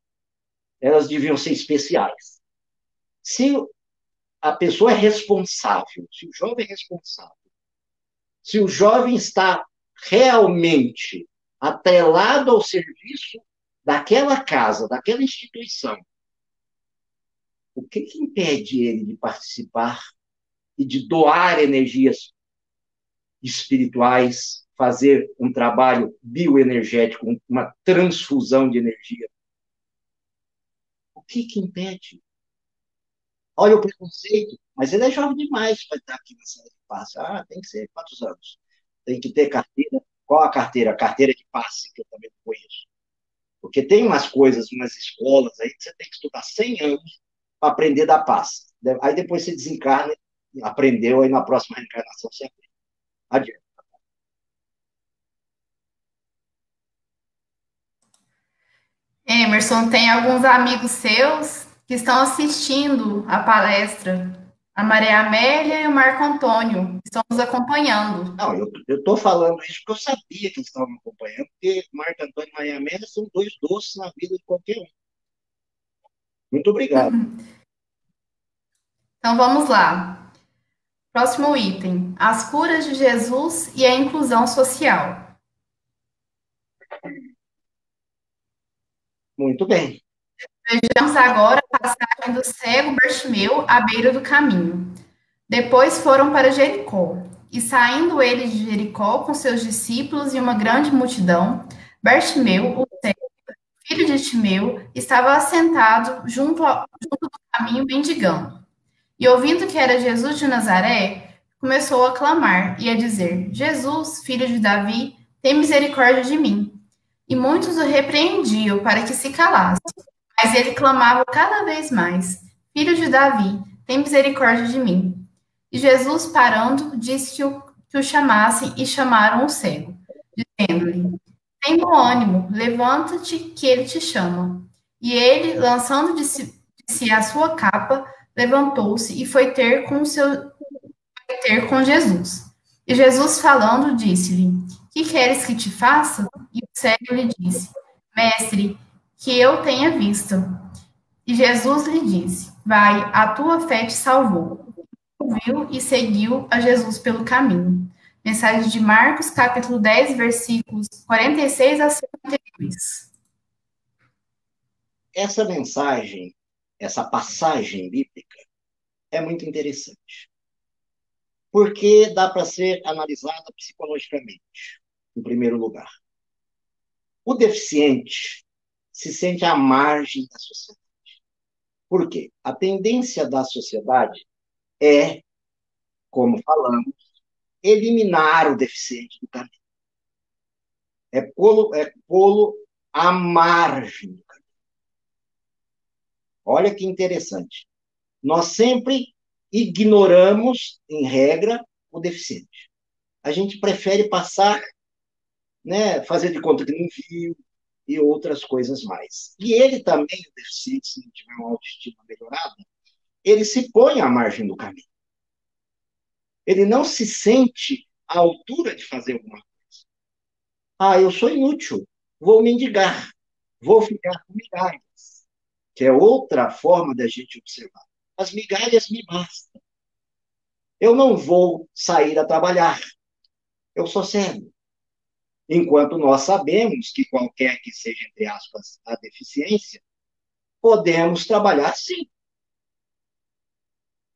Elas deviam ser especiais. Se a pessoa é responsável, se o jovem é responsável, se o jovem está realmente atrelado ao serviço daquela casa, daquela instituição, o que impede ele de participar e de doar energias espirituais, fazer um trabalho bioenergético, uma transfusão de energia? O que impede? Olha o preconceito, mas ele é jovem demais para estar aqui na sala de passe. Ah, tem que ser quantos anos? Tem que ter carteira. Qual a carteira? A carteira de passe, que eu também não conheço. Porque tem umas coisas, umas escolas aí que você tem que estudar 100 anos para aprender da paz. Aí depois você desencarna, aprendeu, aí na próxima reencarnação você aprende. Adiante. Emerson, tem alguns amigos seus que estão assistindo a palestra. A Maria Amélia e o Marco Antônio estão nos acompanhando. Não, eu estou falando isso porque eu sabia que eles estavam me acompanhando, porque Marco Antônio e Maria Amélia são dois doces na vida de qualquer um. Muito obrigado. Então vamos lá. Próximo item: as curas de Jesus e a inclusão social. Muito bem. Vejamos agora a passagem do cego Bartimeu à beira do caminho. Depois foram para Jericó. E saindo ele de Jericó com seus discípulos e uma grande multidão, Bartimeu, o cego, filho de Timeu, estava assentado junto do caminho mendigando. E ouvindo que era Jesus de Nazaré, começou a clamar e a dizer: Jesus, filho de Davi, tem misericórdia de mim. E muitos o repreendiam para que se calasse. Mas ele clamava cada vez mais: Filho de Davi, tem misericórdia de mim. E Jesus, parando, disse que o chamassem e chamaram o cego, dizendo-lhe: Tem bom ânimo, levanta-te, que ele te chama. E ele, lançando de si a sua capa, levantou-se e foi ter com Jesus. E Jesus, falando, disse-lhe: Que queres que te faça? E o cego lhe disse: Mestre, que eu tenha visto. E Jesus lhe disse: Vai, a tua fé te salvou. Ouviu e seguiu a Jesus pelo caminho. Mensagem de Marcos, capítulo 10, versículos 46 a 52. Essa mensagem, essa passagem bíblica é muito interessante, porque dá para ser analisada psicologicamente, em primeiro lugar. O deficiente se sente à margem da sociedade. Por quê? A tendência da sociedade é, como falamos, eliminar o deficiente do caminho. É pô-lo à margem do caminho. Olha que interessante. Nós sempre ignoramos, em regra, o deficiente. A gente prefere passar, né, fazer de conta que não viu e outras coisas mais. E ele também, o deficiente, se não tiver uma autoestima melhorada, ele se põe à margem do caminho. Ele não se sente à altura de fazer alguma coisa. Ah, eu sou inútil, vou mendigar, vou ficar com migalhas, que é outra forma da gente observar. As migalhas me bastam. Eu não vou sair a trabalhar, eu sou cego. Enquanto nós sabemos que qualquer que seja, entre aspas, a deficiência, podemos trabalhar sim.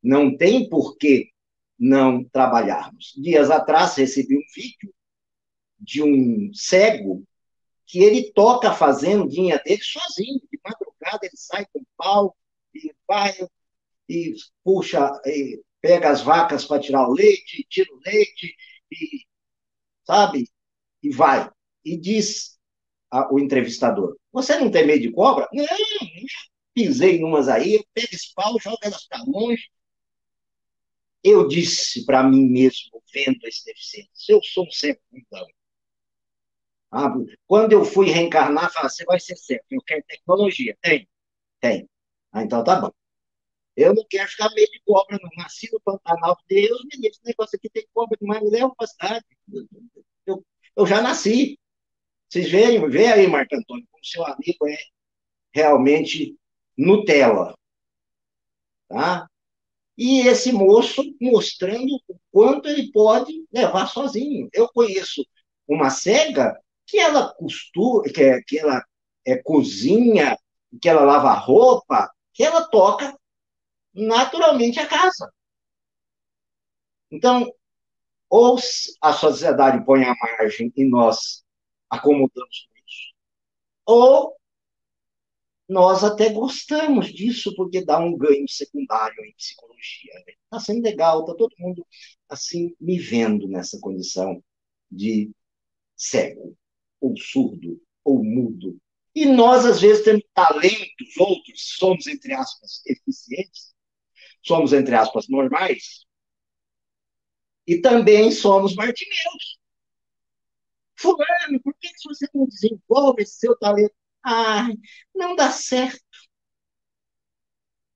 Não tem por que não trabalharmos. Dias atrás recebi um vídeo de um cego que ele toca a fazendinha dele sozinho. De madrugada ele sai com pau e vai e puxa, e pega as vacas para tirar o leite, tira o leite, e, sabe? E vai. E diz o entrevistador: Você não tem medo de cobra? Não, pisei em umas aí, eu pego esse pau, jogo elas para longe. Eu disse para mim mesmo, vendo esse deficiente: eu sou um cego, então. Ah, quando eu fui reencarnar, falei: Você vai ser cego, eu quero tecnologia. Tem? Tem. Ah, então tá bom. Eu não quero ficar meio de cobra, não. Nasci no Pantanal. Deus me livre, esse negócio aqui tem cobra demais, me leva para cidade. Eu, eu já nasci. Vocês veem aí, Marco Antônio, como seu amigo é realmente Nutella, tá? E esse moço mostrando o quanto ele pode levar sozinho. Eu conheço uma cega que ela costura, que ela cozinha, que ela lava roupa, que ela toca naturalmente a casa. Então, ou a sociedade põe à margem e nós acomodamos isso, ou nós até gostamos disso porque dá um ganho secundário em psicologia. Está sendo legal, está todo mundo assim me vendo nessa condição de cego, ou surdo, ou mudo. E nós, às vezes, temos talentos, outros somos, entre aspas, eficientes, somos, entre aspas, normais, e também somos Bartimeus. Fulano, por que você não desenvolve esse seu talento? Ah, não dá certo.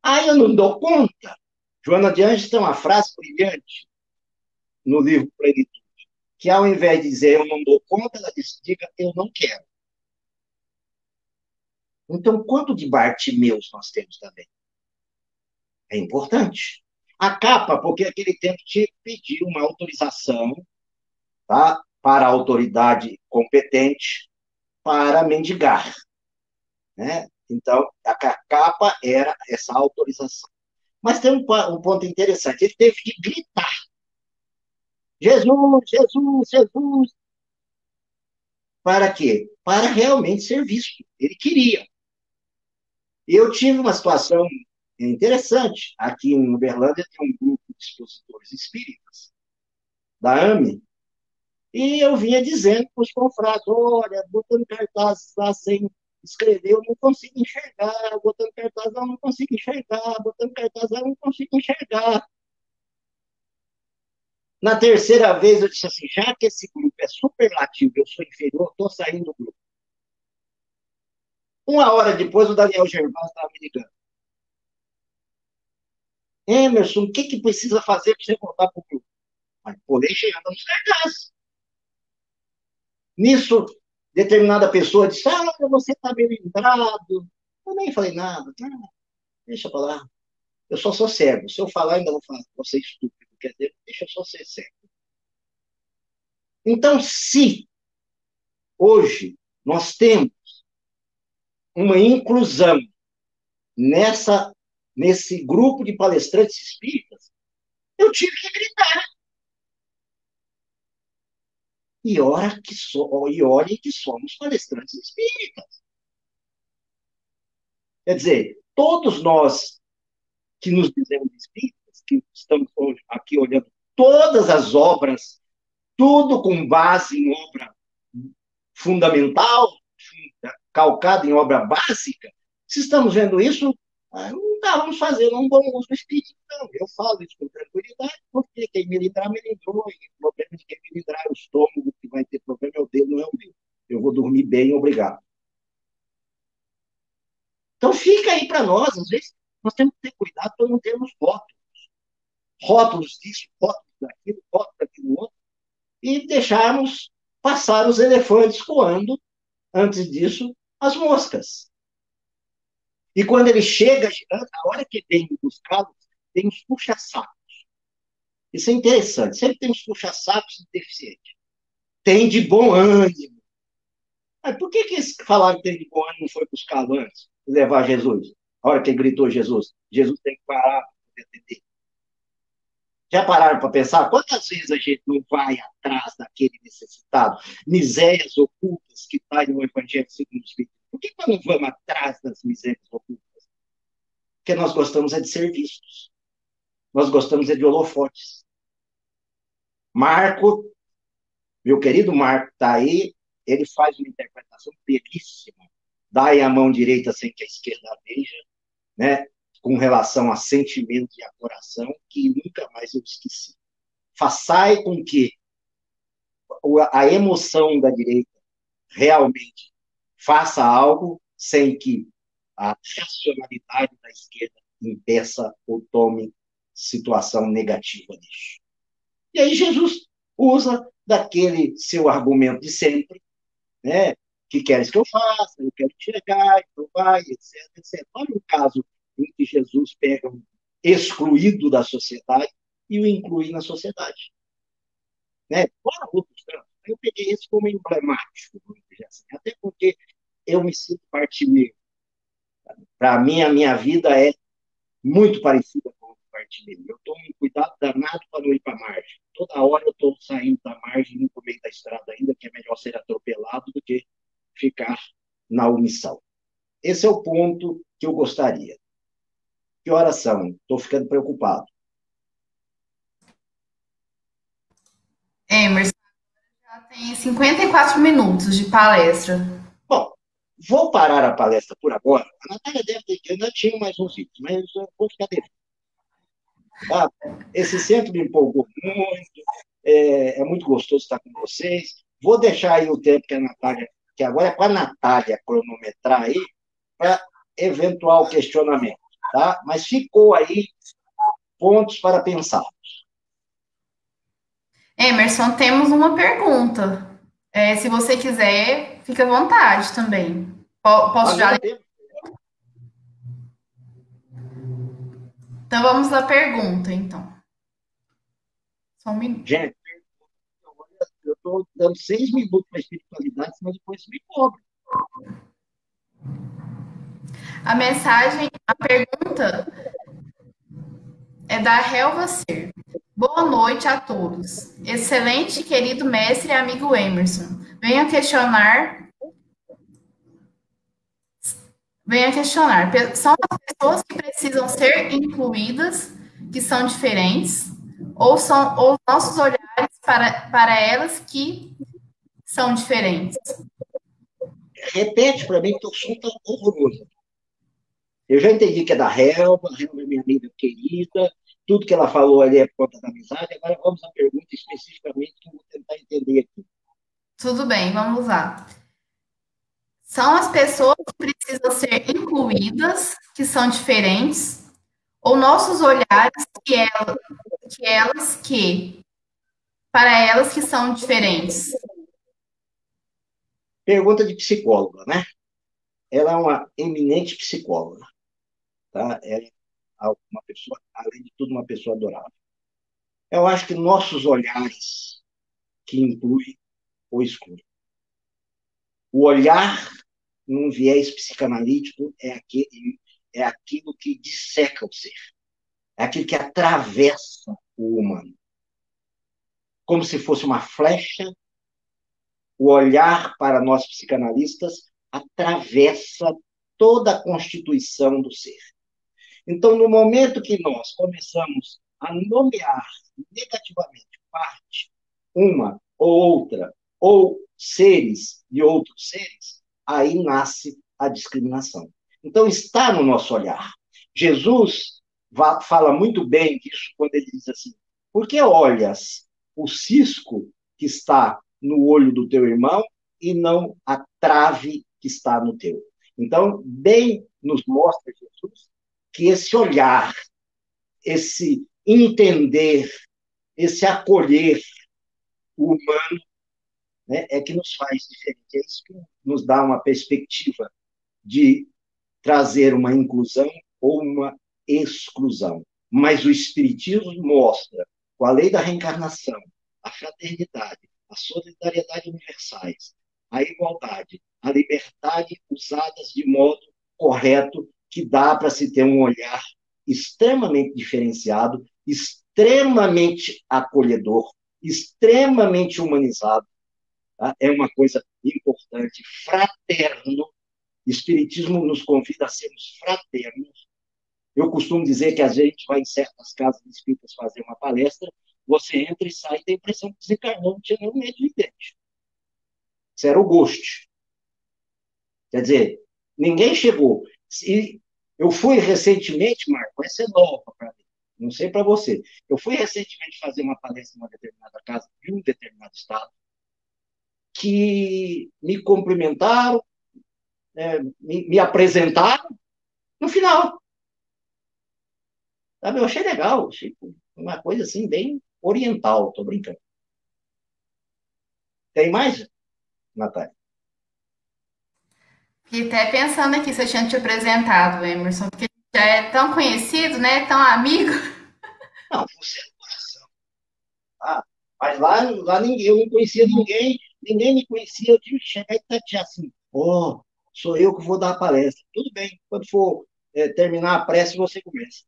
Ah, eu não dou conta. Joana de Anjos tem uma frase brilhante no livro Plenitude, que ao invés de dizer eu não dou conta, ela diga eu não quero. Então, quanto de Bartimeus nós temos também? É importante. A capa, porque naquele tempo tinha que pedir uma autorização, tá, para a autoridade competente para mendigar, né? Então, a capa era essa autorização. Mas tem um ponto interessante, ele teve que gritar, Jesus, Jesus, Jesus, para quê? Para realmente ser visto. Ele queria. Eu tive uma situação interessante. Aqui em Uberlândia tem um grupo de expositores espíritas, da AME, e eu vinha dizendo para os confrades, olha, botando cartazes lá sem escrever, eu não consigo enxergar, botando cartazes lá, eu não consigo enxergar, botando cartazes lá, eu não consigo enxergar. Na terceira vez eu disse assim, já que esse grupo é superlativo, eu sou inferior, estou saindo do grupo. Uma hora depois o Daniel Gervásio estava me ligando. Emerson, o que precisa fazer para você voltar para o grupo? Mas pô, legenda nos cartazes. Nisso, determinada pessoa disse, você está bem lembrado. Eu nem falei nada. Deixa para lá. Eu só sou cego. Se eu falar, ainda vou falar, você é estúpido. Quer dizer, deixa eu só ser cego. Então, se hoje nós temos uma inclusão nesse grupo de palestrantes espíritas, eu tive que gritar. E olhem que somos palestrantes espíritas. Quer dizer, todos nós que nos dizemos espíritas, que estamos hoje aqui olhando todas as obras, tudo com base em obra fundamental, calcada em obra básica, se estamos vendo isso, não estávamos fazendo um bom uso do espírito, não. Eu falo isso com tranquilidade, porque quem me livrar, me livrou, e o problema de quem me livrar, o estômago que vai ter problema é o dele, não é o meu. Eu vou dormir bem, obrigado. Então fica aí para nós, às vezes, nós temos que ter cuidado para não termos rótulos. Rótulos disso, rótulos daquilo outro, e deixarmos passar os elefantes voando, antes disso, as moscas. E quando ele chega, a hora que vem buscá-los, tem os puxa-sacos. Isso é interessante. Sempre tem os puxa-sacos de deficiente. Tem de bom ânimo. Mas por que eles falaram que tem de bom ânimo não foi buscá-lo antes? Levar Jesus? A hora que ele gritou Jesus, Jesus tem que parar para atender. Já pararam para pensar? Quantas vezes a gente não vai atrás daquele necessitado? Misérias ocultas que está no Evangelho segundo o Espírito. Por que nós não vamos atrás das misérias ocultas? Porque nós gostamos é de ser vistos. Nós gostamos é de holofotes. Marco, meu querido Marco, está aí, ele faz uma interpretação belíssima. Dai a mão direita sem que a esquerda veja, né? Com relação a sentimento e a coração, que nunca mais eu esqueci. Façai com que a emoção da direita realmente faça algo sem que a racionalidade da esquerda impeça ou tome situação negativa disso. E aí Jesus usa daquele seu argumento de sempre, né? Que queres que eu faça? Eu quero enxergar, então vai, etc, etc. Olha o caso em que Jesus pega um excluído da sociedade e o inclui na sociedade. Né? Fora outros casos, eu peguei esse como emblemático, assim, até porque eu me sinto partilheiro. Para mim, a minha vida é muito parecida com o partilheiro. Eu tomo um cuidado danado para não ir para a margem. Toda hora eu estou saindo da margem e no meio da estrada ainda, que é melhor ser atropelado do que ficar na omissão. Esse é o ponto que eu gostaria. Que horas são? Estou ficando preocupado. Emerson, já tem 54 minutos de palestra. Bom, vou parar a palestra por agora. A Natália deve ter que ainda tinha mais uns vídeos, mas eu vou ficar devendo. Tá? Esse centro me empolgou muito, é muito gostoso estar com vocês. Vou deixar aí o tempo que a Natália, que agora é para a Natália cronometrar aí, para eventual questionamento, tá? Mas ficou aí pontos para pensar. Emerson, temos uma pergunta. Se você quiser, fica à vontade também. Ah, Posso já não, ler? tem. Então vamos à pergunta, então. Só um minuto. Gente, eu estou dando 6 minutos para a espiritualidade, senão depois me cobra. A mensagem, a pergunta é da Helva Ser. Boa noite a todos. Excelente, querido mestre e amigo Emerson. Venha questionar. Venha questionar. São as pessoas que precisam ser incluídas, que são diferentes, ou são ou nossos olhares para elas que são diferentes? Repete para mim, que o som está horroroso. Eu já entendi que é da Helva, a Helva é minha amiga querida, tudo que ela falou ali é por conta da amizade. Agora vamos à pergunta especificamente que eu vou tentar entender aqui. Tudo bem, vamos lá. São as pessoas que precisam ser incluídas, que são diferentes, ou nossos olhares para elas que são diferentes? Pergunta de psicóloga, né? Ela é uma eminente psicóloga, tá? Ela é uma pessoa, além de tudo, uma pessoa adorável. Eu acho que nossos olhares que inclui ou exclui. O olhar, num viés psicanalítico, é aquilo que disseca o ser, é aquilo que atravessa o humano. Como se fosse uma flecha, o olhar para nós psicanalistas atravessa toda a constituição do ser. Então, no momento que nós começamos a nomear negativamente parte, uma ou outra, ou seres de outros seres, aí nasce a discriminação. Então, está no nosso olhar. Jesus fala muito bem disso quando ele diz assim: por que olhas o cisco que está no olho do teu irmão e não a trave que está no teu? Então, bem nos mostra Jesus que esse olhar, esse entender, esse acolher o humano, né, é que nos faz diferente. É isso que nos dá uma perspectiva de trazer uma inclusão ou uma exclusão. Mas o Espiritismo mostra, com a lei da reencarnação, a fraternidade, a solidariedade universais, a igualdade, a liberdade usadas de modo correto, que dá para se ter um olhar extremamente diferenciado, extremamente acolhedor, extremamente humanizado. Tá? É uma coisa importante, fraterno. O Espiritismo nos convida a sermos fraternos. Eu costumo dizer que a gente vai em certas casas espíritas fazer uma palestra, você entra e sai e tem a impressão que desencarnou, não tinha nenhum medo de dente. Isso era o gosto. Quer dizer, ninguém chegou. E eu fui recentemente, Marco, essa é nova para mim, não sei para você. Eu fui recentemente fazer uma palestra em uma determinada casa de um determinado estado, que me cumprimentaram, me apresentaram no final. Sabe? Eu achei legal, achei uma coisa assim, bem oriental, tô brincando. Tem mais, Natália? Fiquei até pensando aqui se eu tinha te apresentado, Emerson, porque já é tão conhecido, né? Tão amigo. Não, você é do coração. Ah, mas lá ninguém, eu não conhecia ninguém, ninguém me conhecia. Eu tive que chegar e tatear assim: ó, oh, sou eu que vou dar a palestra. Tudo bem, quando for terminar a prece, você começa.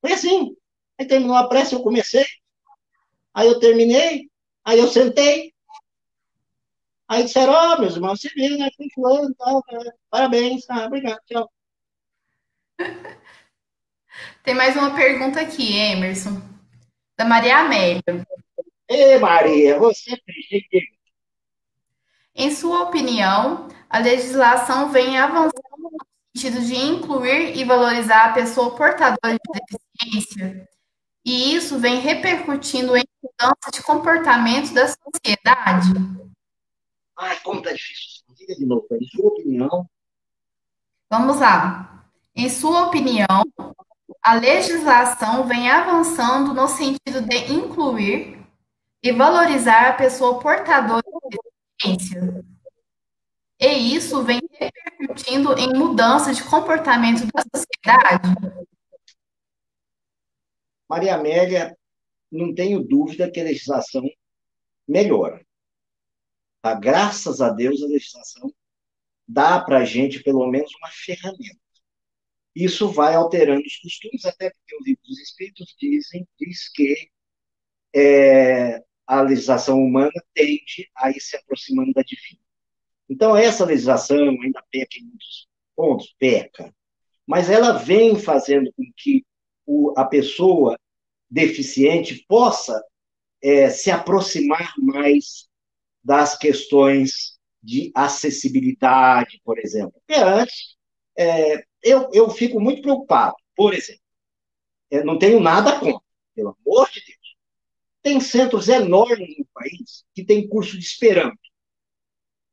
Foi assim. Aí terminou a prece, eu comecei, aí eu terminei, aí eu sentei, aí disseram: ó, oh, meus irmãos, você viu, né? Foi fulano, tal, parabéns, obrigado, tchau. Tem mais uma pergunta aqui, Emerson, da Maria Amélia. Ê, Maria, você é triste. Em sua opinião, a legislação vem avançando no sentido de incluir e valorizar a pessoa portadora de deficiência, e isso vem repercutindo em mudança de comportamento da sociedade? Ai, como tá difícil. Diga de novo, em sua opinião. Vamos lá. Em sua opinião, a legislação vem avançando no sentido de incluir e valorizar a pessoa portadora de deficiência, e isso vem repercutindo em mudança de comportamento da sociedade? Maria Amélia, não tenho dúvida que a legislação melhora. Tá? Graças a Deus, a legislação dá para a gente, pelo menos, uma ferramenta. Isso vai alterando os costumes, até porque o livro dos Espíritos diz que a legislação humana tende a ir se aproximando da divina. Então, essa legislação ainda peca em muitos pontos, peca, mas ela vem fazendo com que a pessoa deficiente possa se aproximar mais das questões de acessibilidade, por exemplo. Porque antes, eu fico muito preocupado. Por exemplo, não tenho nada contra, pelo amor de Deus. Tem centros enormes no país que tem curso de Esperanto.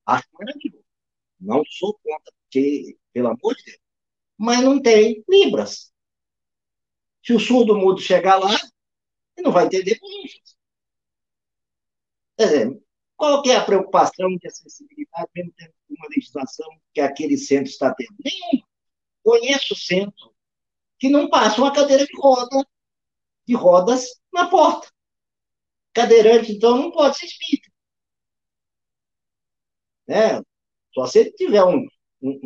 Acho maravilhoso. Não sou contra, porque, pelo amor de Deus. Mas não tem Libras. Se o surdo-mudo chegar lá, ele não vai entender Libras. Quer dizer, qual que é a preocupação de acessibilidade, mesmo tendo uma legislação que aquele centro está tendo? Nenhuma. Conheço centro que não passa uma cadeira de rodas na porta. Cadeirante, então, não pode ser espírita. Né? Só se ele tiver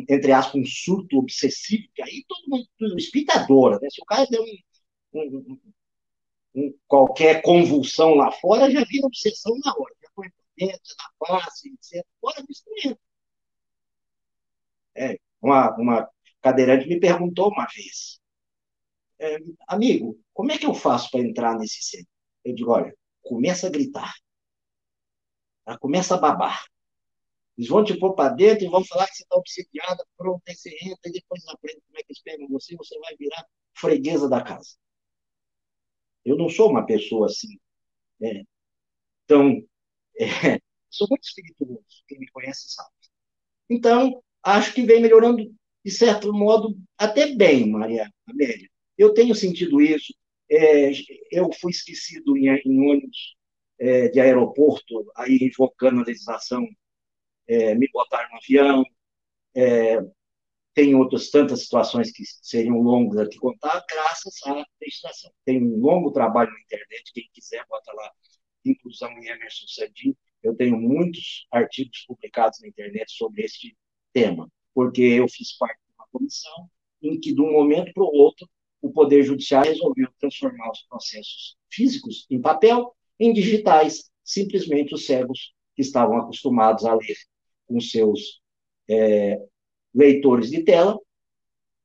entre aspas, um surto obsessivo, que aí todo mundo, espírita adora. Né? Se o cara der um, qualquer convulsão lá fora, já vira obsessão na hora. Já põe dentro, na face, etc. Fora do instrumento. Uma cadeirante me perguntou uma vez, amigo, como é que eu faço para entrar nesse centro? Eu digo, olha, começa a gritar, tá? Começa a babar. Eles vão te pôr para dentro e vão falar que você está obsidiada, pronto, aí você entra, e depois aprende como é que eles pegam você, você vai virar freguesa da casa. Eu não sou uma pessoa assim, né, tão... sou muito espirituoso, quem me conhece sabe. Então, acho que vem melhorando, de certo modo, até bem, Maria Amélia. Eu tenho sentido isso. É, eu fui esquecido em ônibus de aeroporto, aí invocando a legislação, me botaram no avião. Tem outras tantas situações que seriam longas aqui contar, graças à legislação. Tem um longo trabalho na internet, quem quiser, bota lá, Inclusão em Emerson Sandin. Eu tenho muitos artigos publicados na internet sobre este tema, porque eu fiz parte de uma comissão em que, de um momento para o outro, o Poder Judiciário resolveu transformar os processos físicos em papel em digitais. Simplesmente os cegos que estavam acostumados a ler com seus leitores de tela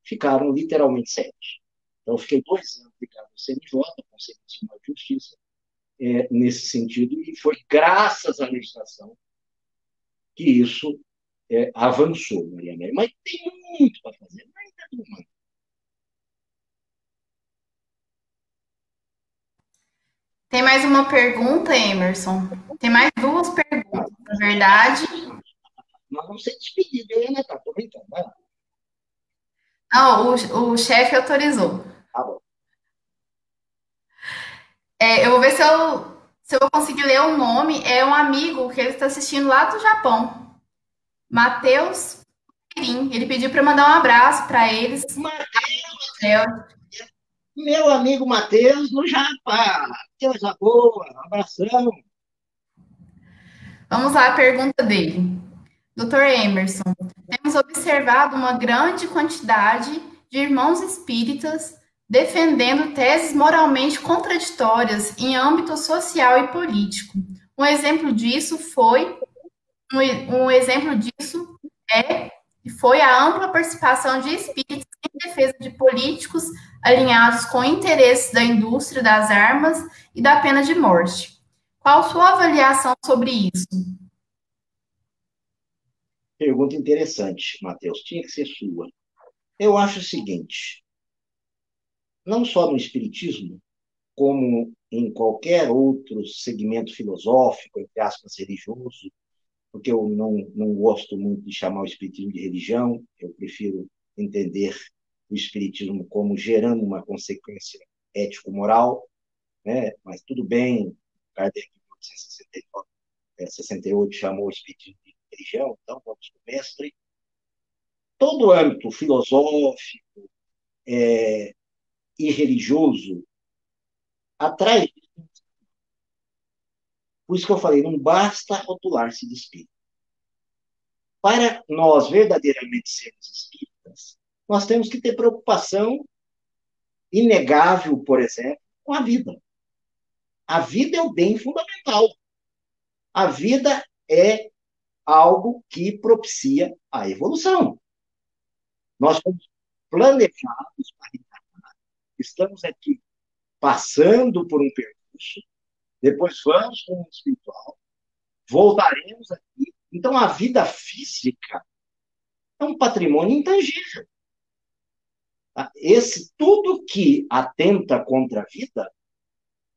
ficaram literalmente cegos. Então, eu fiquei 2 anos ligado ao CNJ, Conselho Nacional de Justiça, nesse sentido, e foi graças à legislação que isso avançou, Maria Amélia. Mas tem muito para fazer, ainda não. Tem mais uma pergunta, Emerson? Tem mais duas perguntas, na verdade. Nós vamos ser despedidos, né, tá? Tô brincando, vai lá. Não, o chefe autorizou. Tá bom. Eu vou ver se eu vou conseguir ler o nome. É um amigo que ele está assistindo lá do Japão. Matheus Perim. Ele pediu para mandar um abraço para eles. Matheus, meu amigo Matheus no Japão. Coisa boa, abração. Vamos lá, a pergunta dele. Doutor Emerson, temos observado uma grande quantidade de irmãos espíritas defendendo teses moralmente contraditórias em âmbito social e político. Um exemplo disso foi um exemplo disso foi a ampla participação de espíritas em defesa de políticos alinhados com interesses da indústria das armas e da pena de morte. Qual sua avaliação sobre isso? Pergunta interessante, Matheus. Tinha que ser sua. Eu acho o seguinte: não só no Espiritismo, como em qualquer outro segmento filosófico, entre aspas, religioso, porque eu não gosto muito de chamar o Espiritismo de religião, eu prefiro entender o Espiritismo como gerando uma consequência ético-moral, né? Mas tudo bem, Kardec, em 1868, chamou o Espiritismo de religião, então vamos para o mestre. Todo âmbito filosófico e religioso Atrás, por isso que eu falei, não basta rotular-se de espírito. Para nós verdadeiramente sermos espíritas, nós temos que ter preocupação inegável, por exemplo, com a vida. A vida é o bem fundamental. A vida é algo que propicia a evolução. Nós fomos planejados para encarnar, estamos aqui passando por um percurso, depois vamos para o mundo espiritual, voltaremos aqui. Então, a vida física é um patrimônio intangível. Tá? Tudo que atenta contra a vida,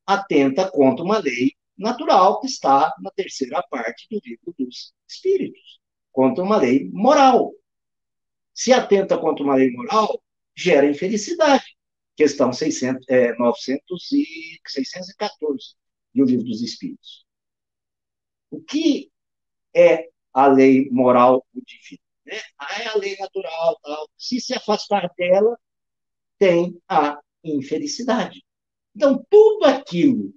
atenta contra uma lei natural que está na terceira parte do livro dos Espíritos, contra uma lei moral. Se atenta contra uma lei moral, gera infelicidade. Questão 614 do livro dos Espíritos. O que é a lei moral ou divina? Né? É a lei natural, tal. Se afastar dela, tem a infelicidade. Então, tudo aquilo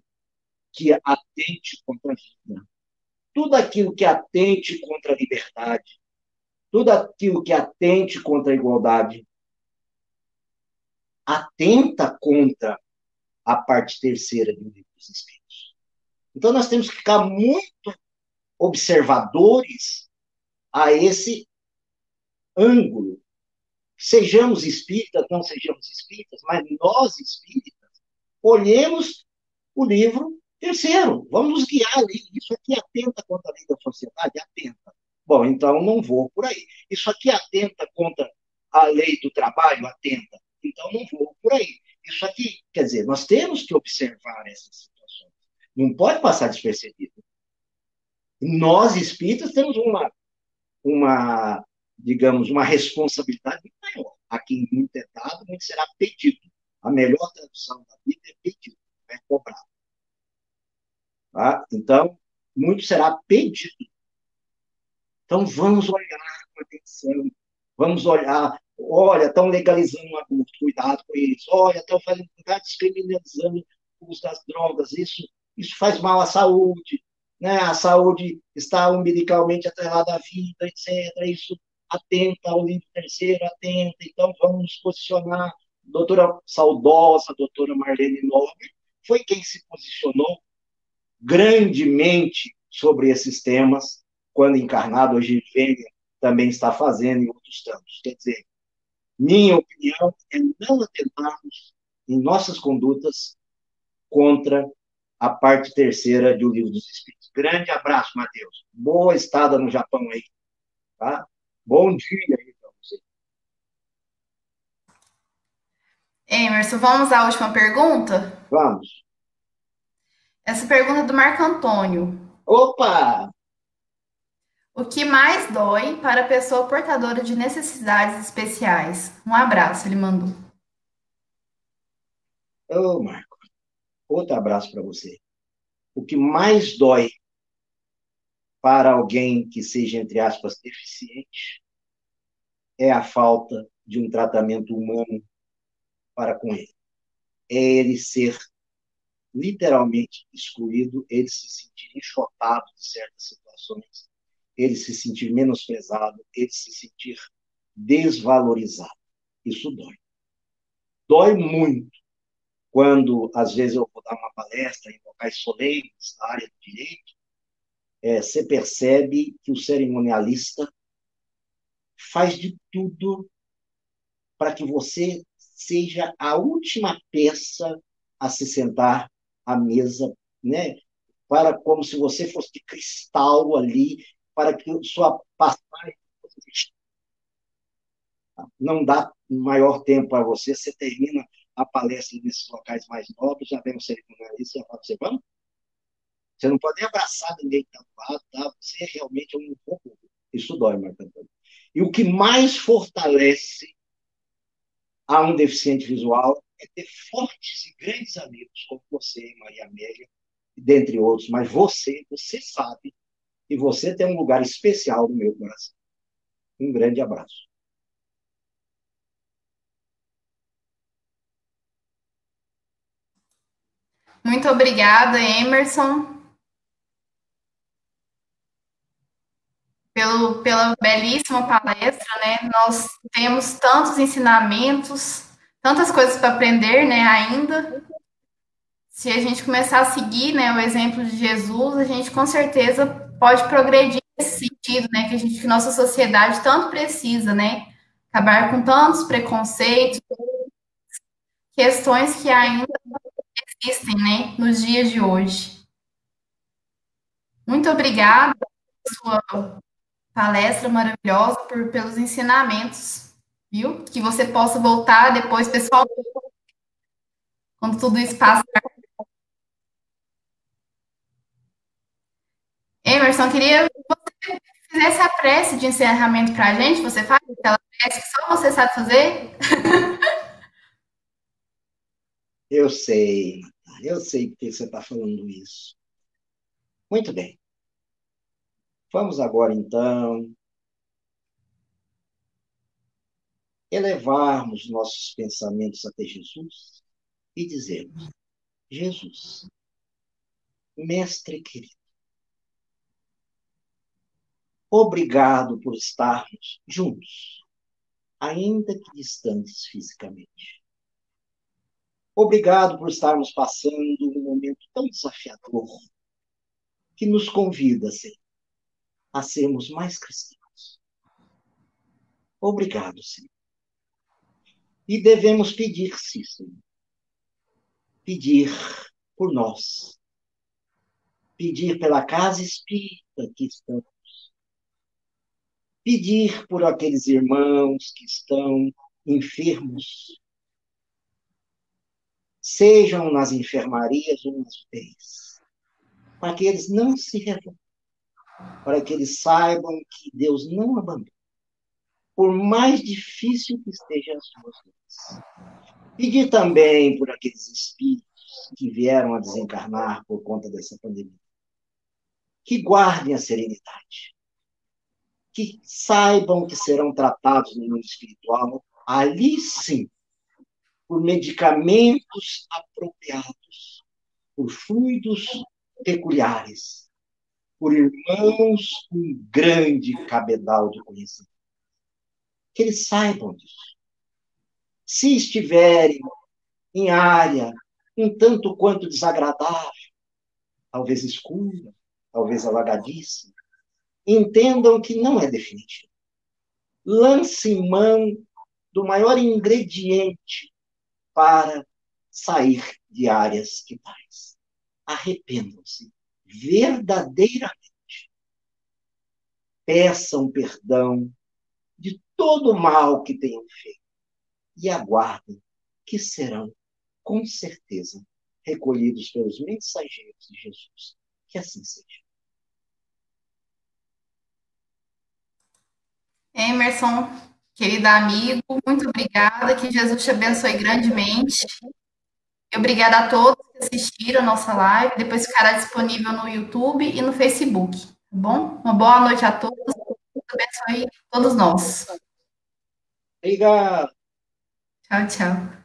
que atente contra a vida, tudo aquilo que atente contra a liberdade, tudo aquilo que atente contra a igualdade, atenta contra a parte terceira do livro dos Espíritos. Então, nós temos que ficar muito observadores a esse ângulo. Sejamos espíritas, não sejamos espíritas, mas nós espíritas olhemos o livro terceiro. Vamos nos guiar ali. Isso aqui atenta contra a lei da sociedade? Atenta. Bom, então não vou por aí. Isso aqui atenta contra a lei do trabalho? Atenta. Então não vou por aí. Isso aqui, quer dizer, nós temos que observar essas situações. Não pode passar despercebido. Nós, espíritas, temos digamos, uma responsabilidade muito maior. Aqui muito é dado, muito será pedido. A melhor tradução da vida é pedido, não é cobrado. Tá? Então, muito será pedido. Então, vamos olhar com atenção. Vamos olhar. Olha, estão legalizando o aborto, cuidado com isso. Olha, estão fazendo, descriminalizando o uso das drogas. Isso faz mal à saúde. Né? A saúde está umbilicalmente atrelada à vida, etc. Isso atenta ao livro terceiro, atenta. Então, vamos nos posicionar. Doutora saudosa, doutora Marlene Nobre, foi quem se posicionou grandemente sobre esses temas, quando encarnado, hoje Vênia também está fazendo, e outros tantos. Quer dizer, minha opinião é não atentarmos em nossas condutas contra a parte terceira do Livro dos Espíritos. Grande abraço, Matheus. Boa estada no Japão aí. Tá? Bom dia aí para você. Emerson, vamos à última pergunta? Vamos. Essa pergunta é do Marco Antônio. Opa! O que mais dói para a pessoa portadora de necessidades especiais? Um abraço, ele mandou. Ô, Marco, outro abraço para você. O que mais dói para alguém que seja, entre aspas, deficiente é a falta de um tratamento humano para com ele. É ele ser literalmente excluído, ele se sentir enxotado de certas situações, ele se sentir menosprezado, ele se sentir desvalorizado. Isso dói. Dói muito quando, às vezes, eu vou dar uma palestra em locais solenes da área do direito, você percebe que o cerimonialista faz de tudo para que você seja a última peça a se sentar à mesa, né? Para como se você fosse de cristal ali, para que sua passagem não dá maior tempo para você, você termina a palestra nesses locais mais nobres, já vem o cerimonialista e fala para você, vamos? Você não pode nem abraçar ninguém que está do lado, tá? Você realmente é um robô. Isso dói, Marco Antônio. E o que mais fortalece a um deficiente visual é ter fortes e grandes amigos, como você, Maria Amélia, dentre outros, mas você sabe que você tem um lugar especial no meu coração. Um grande abraço. Muito obrigada, Emerson, pela belíssima palestra, né? Nós temos tantos ensinamentos, tantas coisas para aprender, né, ainda. Se a gente começar a seguir, né, o exemplo de Jesus, a gente com certeza pode progredir nesse sentido, né, que nossa sociedade tanto precisa, né? Acabar com tantos preconceitos, questões que ainda existem, né, nos dias de hoje. Muito obrigada pela sua palestra maravilhosa, pelos ensinamentos, viu? Que você possa voltar depois, pessoal, quando tudo isso passar. Emerson, queria que você fizesse a prece de encerramento para a gente. Você faz aquela prece que só você sabe fazer? Eu eu sei porque você está falando isso. Muito bem. Vamos agora, então, elevarmos nossos pensamentos até Jesus e dizermos: Jesus, mestre querido, obrigado por estarmos juntos, ainda que distantes fisicamente. Obrigado por estarmos passando um momento tão desafiador que nos convida, Senhor, a sermos mais cristãos. Obrigado, Senhor. E devemos pedir, sim, Senhor. Pedir por nós. Pedir pela casa espírita que estamos. Pedir por aqueles irmãos que estão enfermos, sejam nas enfermarias ou nas UTIs, para que eles não se revoltem, para que eles saibam que Deus não abandona, por mais difícil que estejam as suas vidas. Pedir também por aqueles espíritos que vieram a desencarnar por conta dessa pandemia, que guardem a serenidade, que saibam que serão tratados no mundo espiritual, ali sim, por medicamentos apropriados, por fluidos peculiares, por irmãos com grande cabedal de conhecimento. Que eles saibam disso. Se estiverem em área um tanto quanto desagradável, talvez escura, talvez alagadiça, entendam que não é definitivo. Lancem mão do maior ingrediente para sair de áreas que tais. Arrependam-se verdadeiramente. Peçam perdão de todo o mal que tenham feito e aguardem que serão, com certeza, recolhidos pelos mensageiros de Jesus. Que assim seja. Emerson, querido amigo, muito obrigada. Que Jesus te abençoe grandemente. E obrigada a todos que assistiram a nossa live. Depois ficará disponível no YouTube e no Facebook. Tá bom? Uma boa noite a todos. Deus abençoe todos nós. Obrigado. Tchau, tchau.